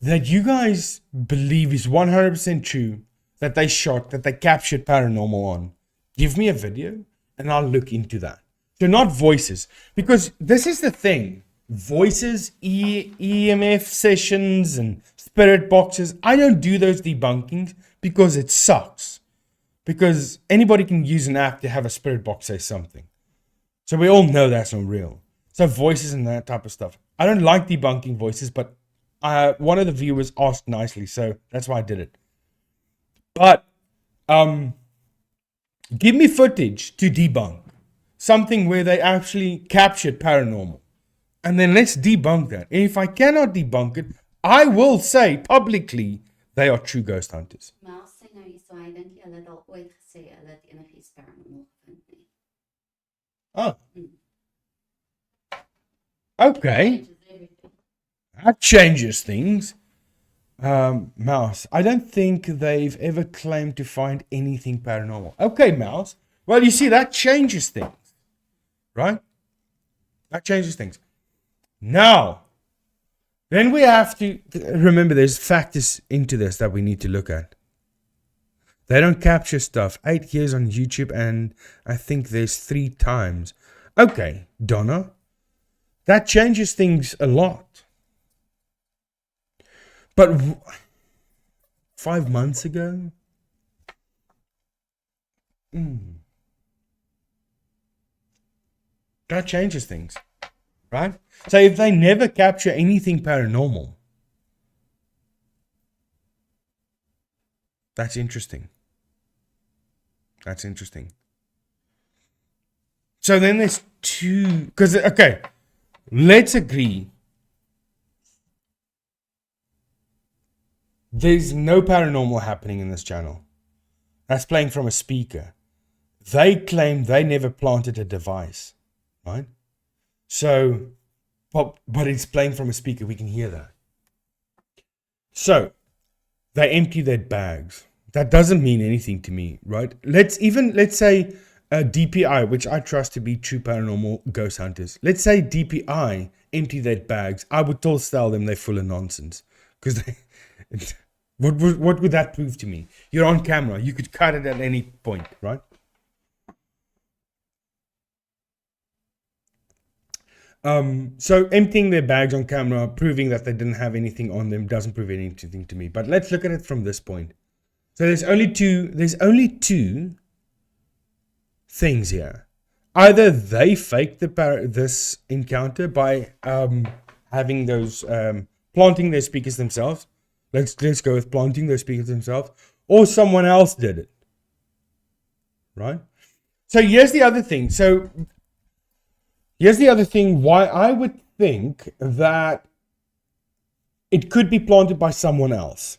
that you guys believe is 100% true, that they shot, that they captured Paranormal on. Give me a video and I'll look into that. So not voices, because this is the thing. Voices, EMF sessions and spirit boxes, I don't do those debunkings because it sucks. Because anybody can use an app to have a spirit box say something. So we all know that's not real. So voices and that type of stuff. I don't like debunking voices, but one of the viewers asked nicely, so that's why I did it. But Give me footage to debunk. Something where they actually captured paranormal. And then let's debunk that. And if I cannot debunk it, I will say publicly they are true ghost hunters. Maar sê nou hier so, hy dink jy hulle het al ooit gesê hulle het enigiets paranormal gevind nie. Oh. Okay. That changes things. Mouse, I don't think they've ever claimed to find anything paranormal. Okay, Mouse. Well, you see, that changes things. Right? That changes things. Now, then we have to remember there's factors into this that we need to look at. They don't capture stuff. 8 years on YouTube, and I think there's 3 times. Okay, Donna. That changes things a lot. But 5 months ago? That changes things. Right? So if they never capture anything paranormal, that's interesting. That's interesting. So then there's 2, because, okay, let's agree. There's no paranormal happening in this channel. That's playing from a speaker. They claim they never planted a device, right? So, but it's playing from a speaker. We can hear that. So, they empty their bags. That doesn't mean anything to me, right? Let's say DPI, which I trust to be true paranormal ghost hunters. Let's say DPI empty their bags. I would still tell them they're full of nonsense. Because what would that prove to me? You're on camera. You could cut it at any point, right? So emptying their bags on camera, proving that they didn't have anything on them, doesn't prove anything to me. But let's look at it from this point. So there's only two things here. Either they faked this encounter by having those planting their speakers themselves. Let's go with planting their speakers themselves, or someone else did it. Right? So here's the other thing. Here's the other thing why I would think that it could be planted by someone else.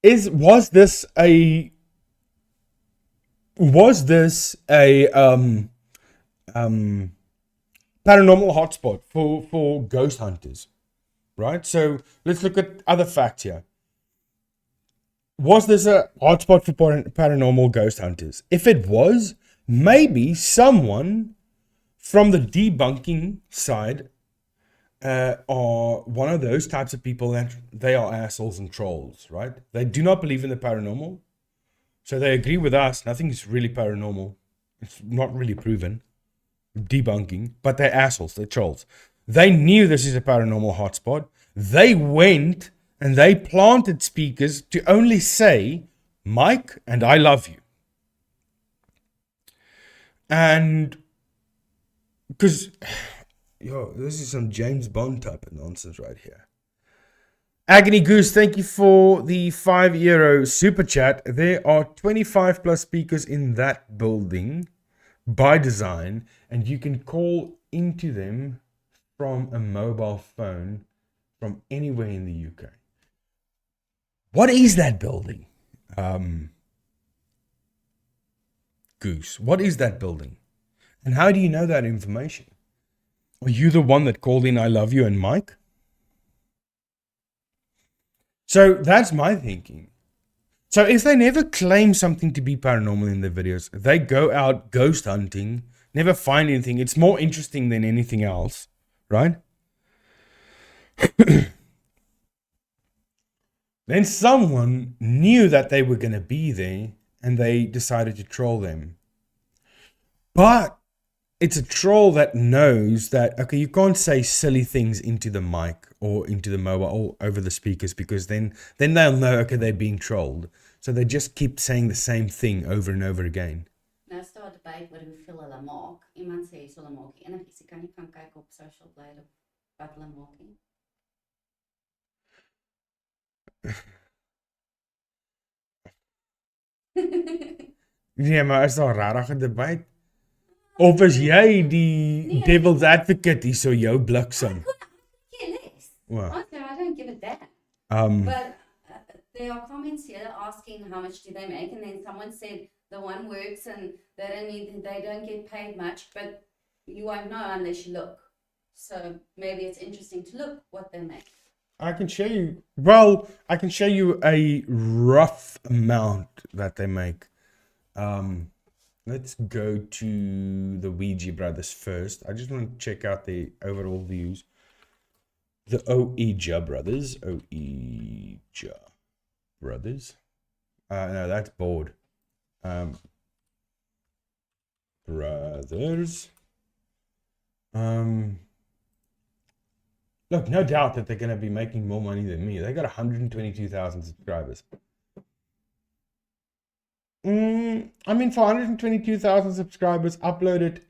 Was this a paranormal hotspot for ghost hunters? Right? So let's look at other facts here. Was this a hotspot for paranormal ghost hunters? If it was, maybe someone from the debunking side are one of those types of people that they are assholes and trolls, right? They do not believe in the paranormal. So they agree with us. Nothing is really paranormal. It's not really proven. Debunking. But they're assholes. They're trolls. They knew this is a paranormal hotspot. They went and they planted speakers to only say, Mike, and I love you. And because, this is some James Bond type of nonsense right here. Agony Goose, thank you for the €5 super chat. There are 25 plus speakers in that building by design, and you can call into them from a mobile phone from anywhere in the UK. What is that building? Goose, what is that building? And how do you know that information? Are you the one that called in I love you and Mike? So that's my thinking. So if they never claim something to be paranormal in their videos, they go out ghost hunting, never find anything. It's more interesting than anything else, right? Then someone knew that they were going to be there and they decided to troll them. But it's a troll that knows that, okay, you can't say silly things into the mic or into the mobile or over the speakers, because then they'll know, okay, they're being trolled. So they just keep saying the same thing over and over again. Nou is daar 'n debat oor hoeveel hulle maak. Iemand sê jy hulle maak enigiets. Jy kan nie gaan kyk op social blade wat hulle maak nie. Nee, maar is daar regtig 'n debat? Of is jy die devil's advocate hier so jou bliksem? Yeah, less. Wow. Honestly, I don't give a damn. But there are comments here asking how much do they make, and then someone said the one works and they don't get paid much, but you won't know unless you look. So maybe it's interesting to look what they make. I can show you. Well, I can show you a rough amount that they make. Let's go to the Ouija Brothers first. I just want to check out the overall views. The Ouija Brothers. Ouija Brothers. No, that's bored. Brothers. Look, no doubt that they're going to be making more money than me. They got 122,000 subscribers. I mean, for 122,000 subscribers, uploaded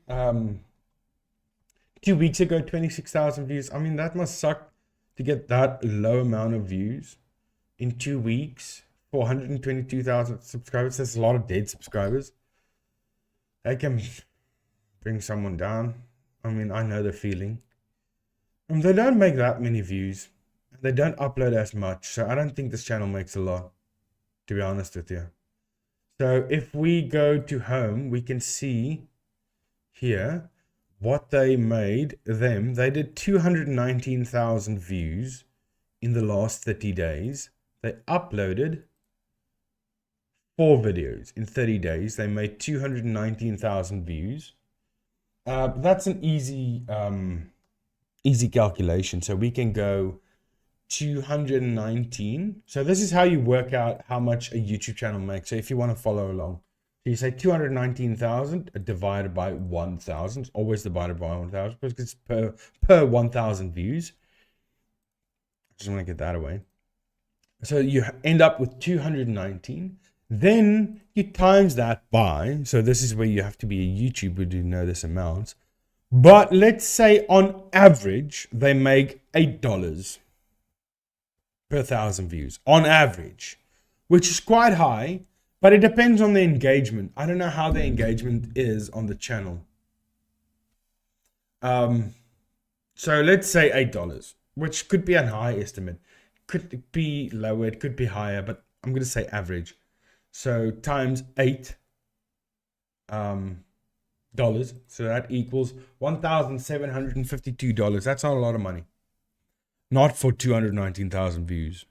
2 weeks ago, 26,000 views. I mean, that must suck to get that low amount of views in 2 weeks for 122,000 subscribers. There's a lot of dead subscribers. They can bring someone down. I mean, I know the feeling. They don't make that many views. They don't upload as much. So I don't think this channel makes a lot, to be honest with you. So if we go to home, we can see here what they made them. They did 219,000 views in the last 30 days. They uploaded 4 videos in 30 days. They made 219,000 views. That's an easy calculation. So we can go 219. So this is how you work out how much a YouTube channel makes. So if you want to follow along, so you say 219,000 divided by 1,000. Always divided by 1,000 because it's per 1,000 views. I just want to get that away. So you end up with 219. Then you times that by, so this is where you have to be a YouTuber to know this amount. But let's say on average, they make $8 per 1,000 views. On average, which is quite high, but it depends on the engagement. I don't know how the engagement is on the channel. So let's say $8, which could be a high estimate. Could be lower, it could be higher, but I'm going to say average. So times 8 dollars, so that equals $1,752. That's not a lot of money, not for 219,000 views.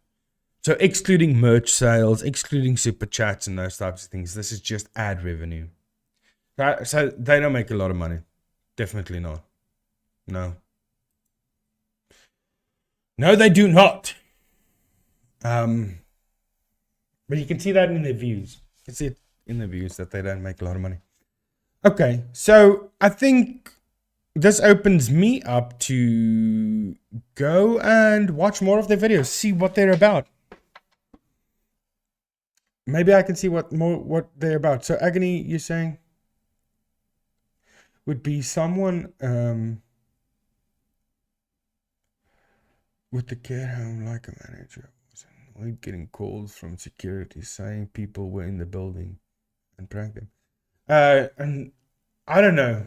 So excluding merch sales, excluding super chats and those types of things, this is just ad revenue. So they don't make a lot of money. Definitely not. No, they do not. But you can see that in their views. You can see it in their views that they don't make a lot of money. Okay, so I think this opens me up to go and watch more of their videos, see what they're about. Maybe I can see what they're about. So Agony, you're saying would be someone with the care home like a manager. We're getting calls from security saying people were in the building and pranked them. And I don't know.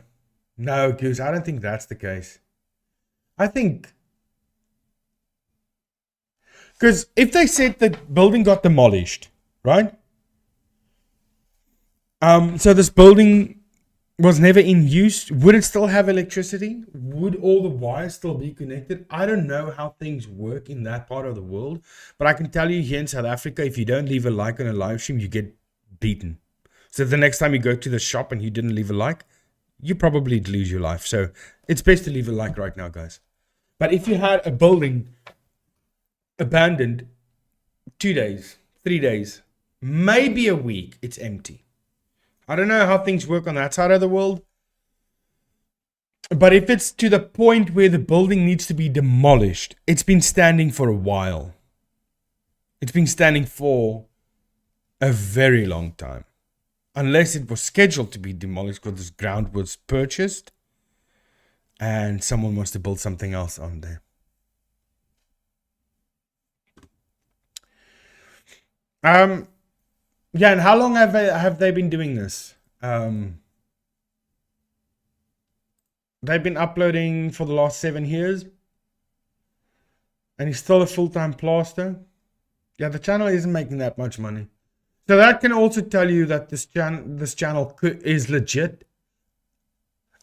No, Goose, I don't think that's the case. I think because if they said the building got demolished, right? So this building was never in use. Would it still have electricity? Would all the wires still be connected? I don't know how things work in that part of the world, but I can tell you here in South Africa, if you don't leave a like on a live stream, you get beaten. So the next time you go to the shop and you didn't leave a like, you probably lose your life. So it's best to leave a like right now, guys. But if you had a building abandoned 2 days, 3 days, maybe a week, it's empty. I don't know how things work on that side of the world. But if it's to the point where the building needs to be demolished, it's been standing for a while. It's been standing for a very long time. Unless it was scheduled to be demolished because this ground was purchased and someone wants to build something else on there. Yeah, and how long have they been doing this? They've been uploading for the last 7 years, and he's still a full-time plaster. Yeah, the channel isn't making that much money, so that can also tell you that this channel is legit.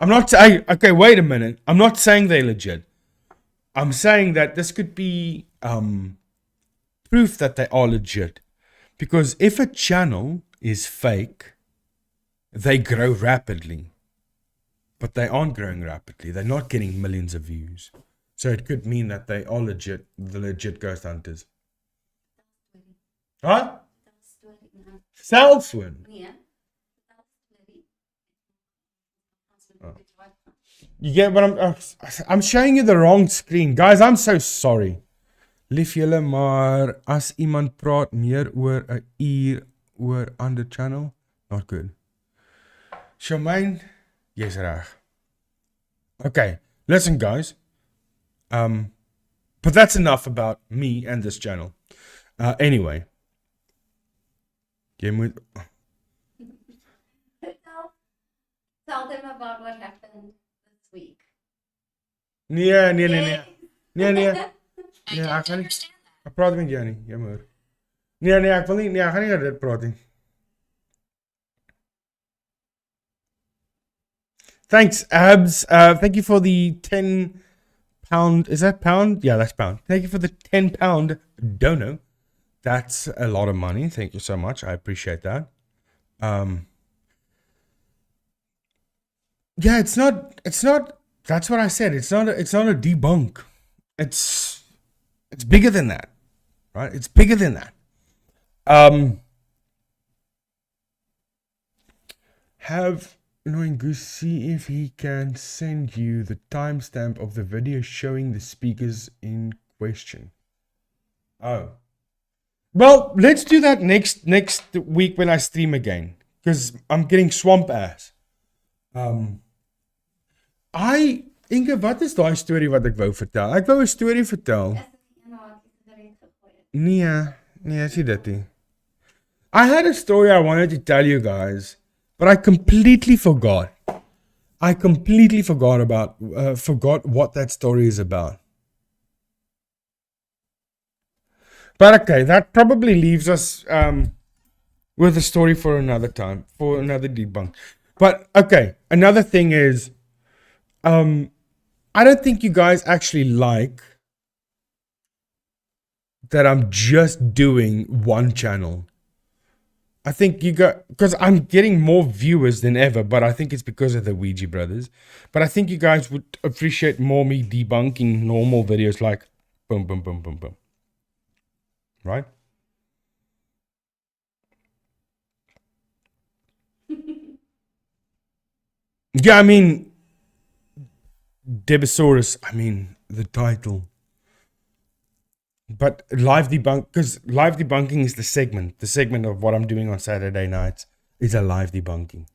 I'm not saying. Okay, wait a minute. I'm not saying they're legit. I'm saying that this could be proof that they are legit, because if a channel is fake, they grow rapidly. But they aren't growing rapidly. They're not getting millions of views. So it could mean that they are legit, the legit ghost hunters. Huh? Salesman? Yeah. You get what I'm showing you the wrong screen. Guys, I'm so sorry. Lief julle, maar as iemand praat meer oor 'n uur oor ander channel, not good. Charmaine, jy's reg. Okay, listen guys. But that's enough about me and this channel. Anyway. Jy moet Tell them about what happened this week. Nee. Nee, ek gaan nie. Ek praat met jou nie, jammer. Nee, ek wil nie, ek gaan nie oor dit praat nie. Thanks, Abs. Thank you for the £10. Is that pound? Yeah, that's pound. Thank you for the £10 dono. That's a lot of money. Thank you so much. I appreciate that. Yeah, it's not. That's what I said. It's not a debunk. It's bigger than that, right? It's bigger than that. Have Annoying Goose see if he can send you the timestamp of the video showing the speakers in question. Oh. Well, let's do that next week when I stream again, because I'm getting swamp ass. Inge, wat is daai storie wat ek wou vertel? Ek wou 'n storie vertel. Nee, is nie dit nie. I had a story I wanted to tell you guys, but I completely forgot. I completely forgot what that story is about. But okay, that probably leaves us with a story for another time, for another debunk. But okay, another thing is, I don't think you guys actually like that I'm just doing one channel. I think you got, because I'm getting more viewers than ever, but I think it's because of the Ouija Brothers. But I think you guys would appreciate more me debunking normal videos like boom, boom, boom, boom, boom. Right? Yeah, I mean, Debusaurus, I mean, the title. But live debunk, because live debunking is the segment of what I'm doing on Saturday nights is a live debunking.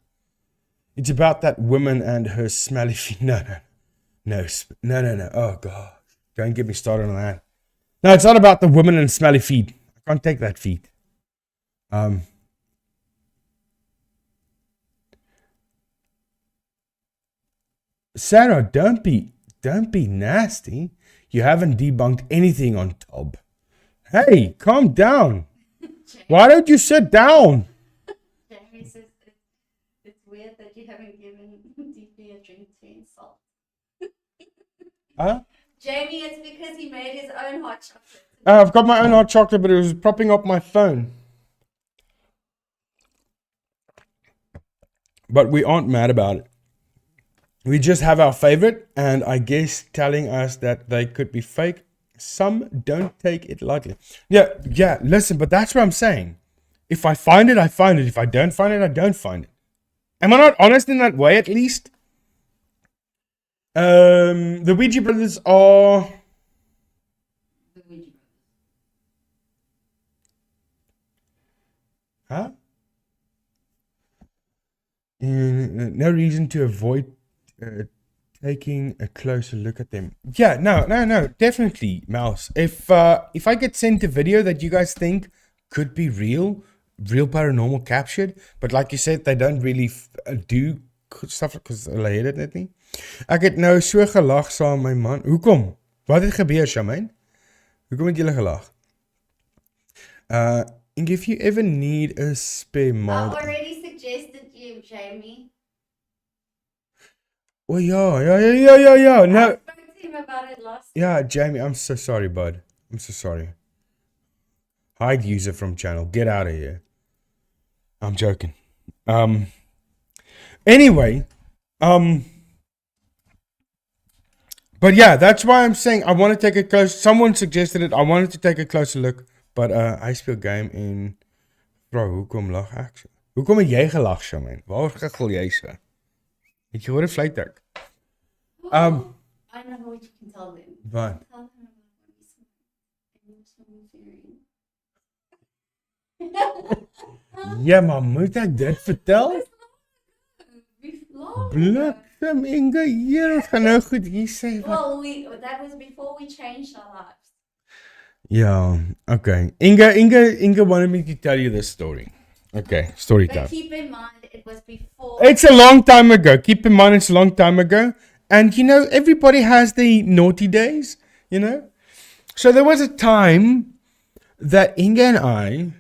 It's about that woman and her smelly feet. No. Oh, God. Don't get me started on that. No, it's not about the woman and smelly feet. I can't take that feet. Sarah, don't be nasty. You haven't debunked anything on Tob. Hey, calm down. Why don't you sit down? Jamie says it's weird that you haven't given DP a drink to insult. Huh? Jamie, it's because he made his own hot chocolate. I've got my own hot chocolate, but it was propping up my phone. But we aren't mad about it. We just have our favorite, and I guess telling us that they could be fake. Some don't take it lightly. Yeah, listen, but that's what I'm saying. If I find it, I find it. If I don't find it, I don't find it. Am I not honest in that way, at least? The Ouija Brothers are... Huh? No reason to avoid taking a closer look at them. Yeah, no, definitely, Mouse. If I get sent a video that you guys think could be real, real paranormal captured, but like you said, they don't really do stuff because hulle het dit nie. Ek het nou so gelag saam met my man. Hoekom? Wat het gebeur, Shamaine? Hoekom het julle gelag? And if you ever need a spare I mod. already suggested you, Jamie. Oh yeah. No. I spoke to him about it last Yeah, Jamie, I'm so sorry, bud. I'm so sorry. Hide user from channel. Get out of here. I'm joking. Anyway, but yeah, that's why I'm saying I want to take a close. Someone suggested it. I wanted to take a closer look, but I speel game in. Bro, hoekom lag ek so? Hoekom het jy gelag, Shamaine? Waar gegil jy so? Het jy hoor 'n vliegtuig? I know what you can tell them. Wat? Tell them about what we saw. Ja, maar moet ek dit vertel? Bliksem, Inge, hier, ons gaan nou goed hier sê. Well, that was before we changed our lives. Yeah, okay. Inge wanted me to tell you this story. Okay, story But time. keep in mind, it was before. It's a long time ago. Keep in mind, it's a long time ago. And, you know, everybody has the naughty days, you know? So there was a time that Inge and I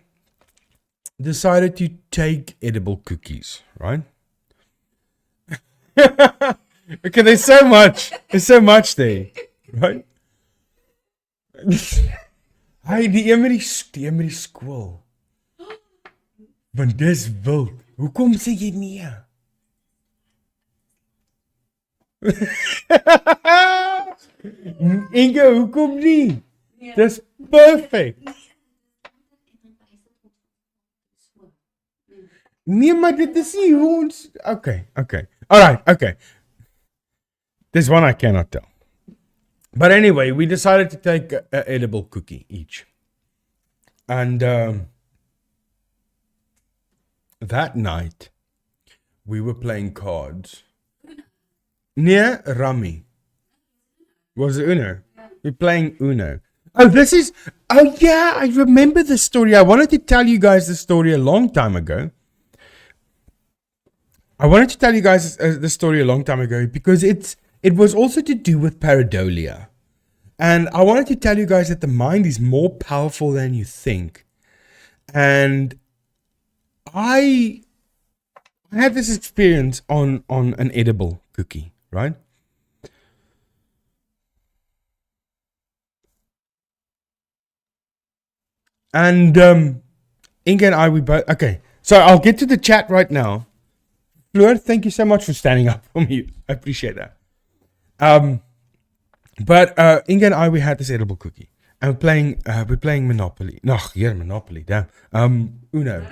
decided to take edible cookies, right? Okay, there's so much there, right? Hey, die een met die skool. Want dis wild. Hoekom sê jy nee? Inge, hoekom nie? Dis perfect. Nee, maar dit is nie hoe ons... Okay. Alright, okay. There's one I cannot tell. But anyway, we decided to take an edible cookie each. And that night, we were playing cards. Nee, Rummy. Was it Uno? We're playing Uno. Oh yeah, I remember the story. I wanted to tell you guys the story a long time ago. Because it was also to do with pareidolia. And I wanted to tell you guys that the mind is more powerful than you think. And I had this experience on an edible cookie, right? And Inge and I, we both... Okay, so I'll get to the chat right now. Fleur, thank you so much for standing up for me. I appreciate that. But Inge and I, we had this edible cookie. And we're playing Monopoly. Monopoly, damn. Uno.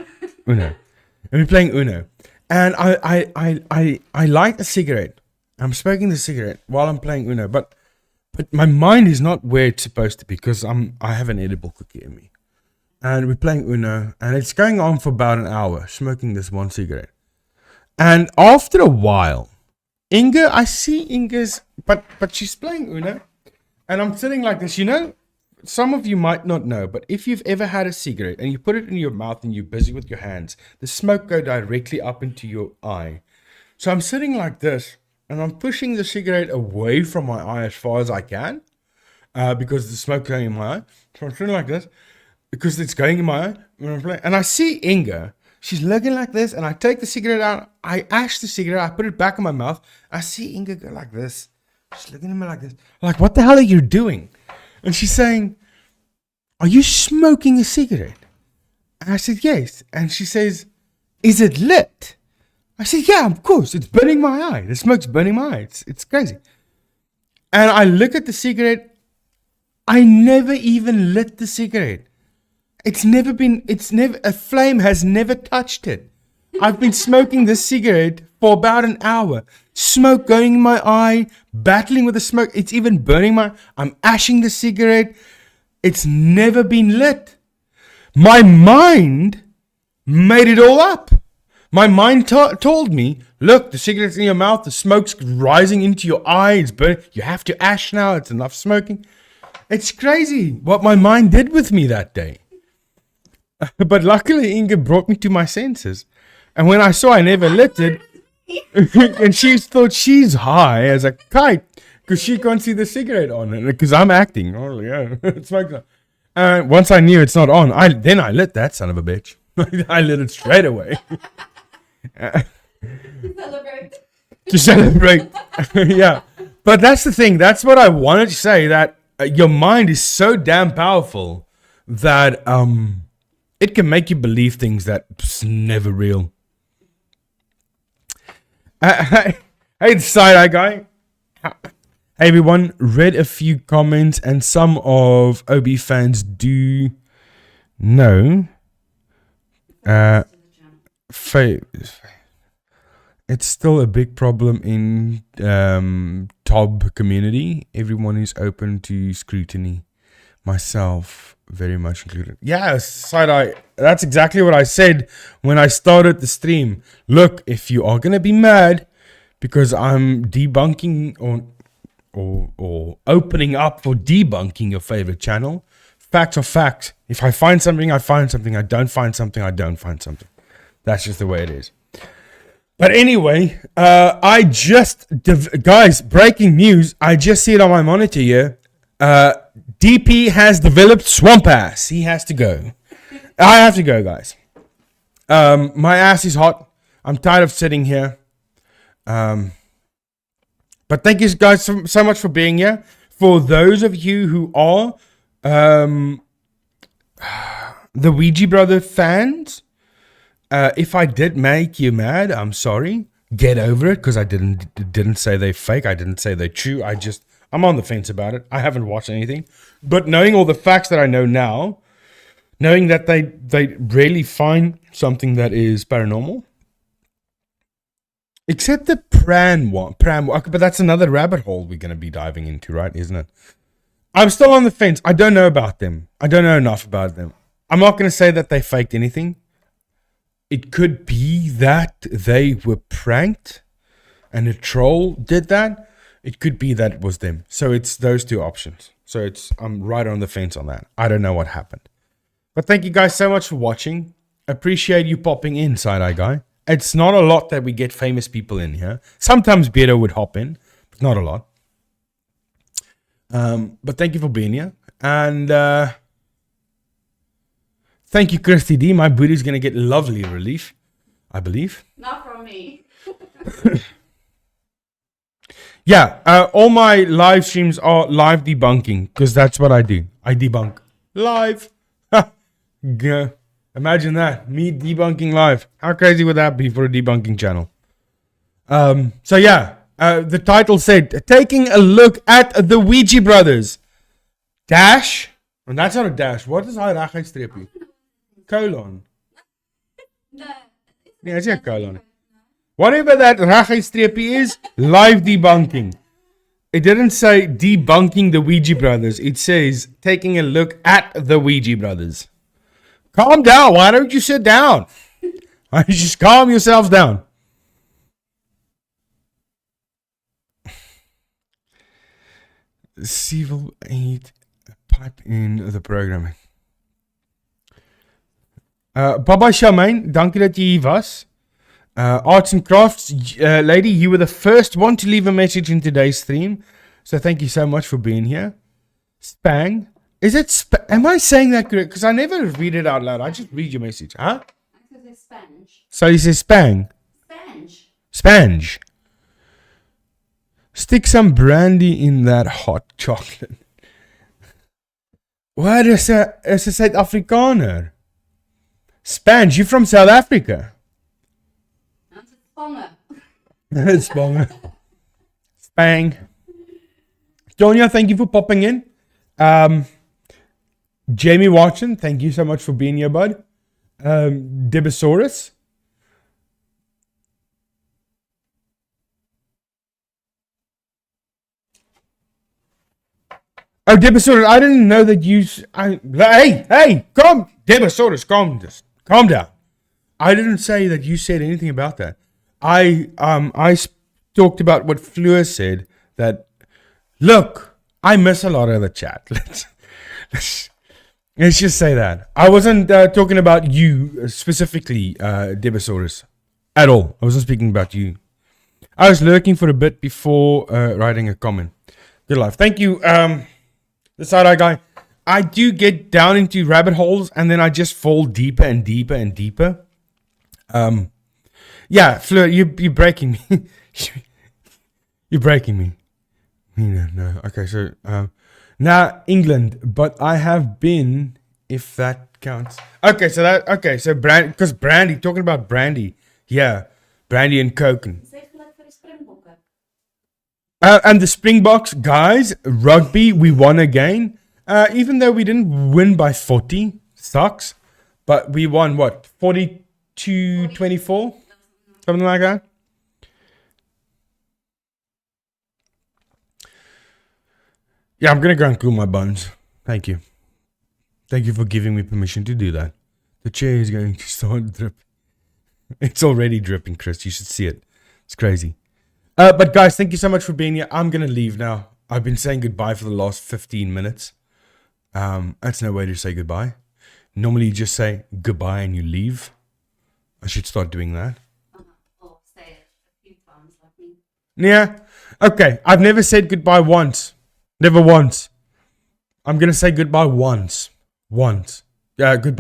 And we're playing Uno. And I light a cigarette. I'm smoking the cigarette while I'm playing Uno. But my mind is not where it's supposed to be because I have an edible cookie in me. And we're playing Uno. And it's going on for about an hour, smoking this one cigarette. And after a while, Inge, I see Inge's, but she's playing Uno, and I'm sitting like this. You know, some of you might not know, but if you've ever had a cigarette and you put it in your mouth and you're busy with your hands, the smoke go directly up into your eye. So I'm sitting like this, and I'm pushing the cigarette away from my eye as far as I can, because the smoke's going in my eye. So I'm sitting like this, because it's going in my eye when I'm playing. And I see Inge. She's looking like this, and I take the cigarette out. I ash the cigarette. I put it back in my mouth. I see Inge go like this. She's looking at me like this. Like, what the hell are you doing? And she's saying, are you smoking a cigarette? And I said, yes. And she says, is it lit? I said, yeah, of course. It's burning my eye. The smoke's burning my eye. It's crazy. And I look at the cigarette. I never even lit the cigarette. A flame has never touched it. I've been smoking this cigarette for about an hour. Smoke going in my eye, battling with the smoke. It's even burning I'm ashing the cigarette. It's never been lit. My mind made it all up. My mind told me, look, the cigarette's in your mouth, the smoke's rising into your eye, it's burning. You have to ash now, it's enough smoking. It's crazy what my mind did with me that day. But luckily, Inga brought me to my senses. And when I saw I never lit it, and she thought she's high as a kite because she can't see the cigarette on it because I'm acting. Oh, yeah. It's like that. And once I knew it's not on, I lit that son of a bitch. I lit it straight away. Celebrate. To celebrate. Yeah. But that's the thing. That's what I wanted to say, that your mind is so damn powerful that it can make you believe things that's never real. Hey, the side-eye guy. Hey, everyone. Read a few comments, and some of OB fans do know. It's still a big problem in TOB community. Everyone is open to scrutiny. Myself very much included. Yeah, side-eye. That's exactly what I said when I started the stream. Look, if you are going to be mad because I'm debunking or opening up for debunking your favorite channel, facts are facts. If I find something, I find something. I don't find something, I don't find something. That's just the way it is. But anyway, guys, breaking news. I just see it on my monitor here. DP has developed swamp ass. He has to go. I have to go, guys. My ass is hot. I'm tired of sitting here. But thank you guys so much for being here. For those of you who are the Ouija Brother fans, if I did make you mad, I'm sorry. Get over it, because I didn't say they fake. I didn't say they true. I'm on the fence about it. I haven't watched anything. But knowing all the facts that I know now, knowing that they rarely find something that is paranormal, except the Pran one. But that's another rabbit hole we're going to be diving into, right? Isn't it? I'm still on the fence. I don't know about them. I don't know enough about them. I'm not going to say that they faked anything. It could be that they were pranked and a troll did that. It could be that it was them. So it's those two options. So I'm right on the fence on that. I don't know what happened. But thank you guys so much for watching. Appreciate you popping in, Side-Eye Guy. It's not a lot that we get famous people in here. Sometimes Beto would hop in, but not a lot. But thank you for being here. And thank you, Christy D. My booty's going to get lovely relief, I believe. Not from me. Yeah, all my live streams are live debunking, because that's what I do. I debunk live. Imagine that, me debunking live. How crazy would that be for a debunking channel? So yeah, the title said, taking a look at the Ouija Brothers. Dash. And that's not a dash. What is hy reguitstreepie? Colon. Nee, it's a colon. Whatever that reguitstreepie is, live debunking. It didn't say debunking the Ouija Brothers. It says taking a look at the Ouija Brothers. Calm down. Why don't you sit down? Why don't you just calm yourselves down? Civil aid pipe in the programming. Bye-bye, Charmaine. Dankie dat jy hier was. Arts and Crafts, lady, you were the first one to leave a message in today's stream. So thank you so much for being here. Spang. Is it am I saying that correct? Because I never read it out loud. I just read your message. Huh? I said sponge. So you say spang? Sponge. Sponge. Stick some brandy in that hot chocolate. What is a South Afrikaner? Sponge, you from South Africa? That's a sponger. Sponger. Spang. Tonya, thank you for popping in. Jamie Watson, thank you so much for being here, bud. Debusaurus. Oh, Debusaurus, I didn't know that you... Hey, Debusaurus, calm down. I didn't say that you said anything about that. I talked about what Fleur said, that, look, I miss a lot of the chat. Let's just say that. I wasn't talking about you specifically, Debusaurus. At all. I wasn't speaking about you. I was lurking for a bit before writing a comment. Good life. Thank you, the side-eye guy. I do get down into rabbit holes and then I just fall deeper and deeper and deeper. Yeah, Fleur, you're breaking me. You're breaking me. No. Okay, so now England, but I have been, if that counts. Okay, so Brandy, because Brandy, talking about Brandy, yeah, Brandy and Coke. And the Springboks, guys, rugby, we won again. Even though we didn't win by 40, sucks, but we won what, 42-24, something like that. Yeah, I'm gonna go and cool my buns. Thank you. Thank you for giving me permission to do that. The chair is going to start dripping. It's already dripping, Chris. You should see it. It's crazy. But guys, thank you so much for being here. I'm gonna leave now. I've been saying goodbye for the last 15 minutes. That's no way to say goodbye. Normally you just say goodbye and you leave. I should start doing that. Or say it a few times like me. Yeah. Okay. I've never said goodbye once. Never once. I'm gonna say goodbye once. Once. Yeah, goodbye.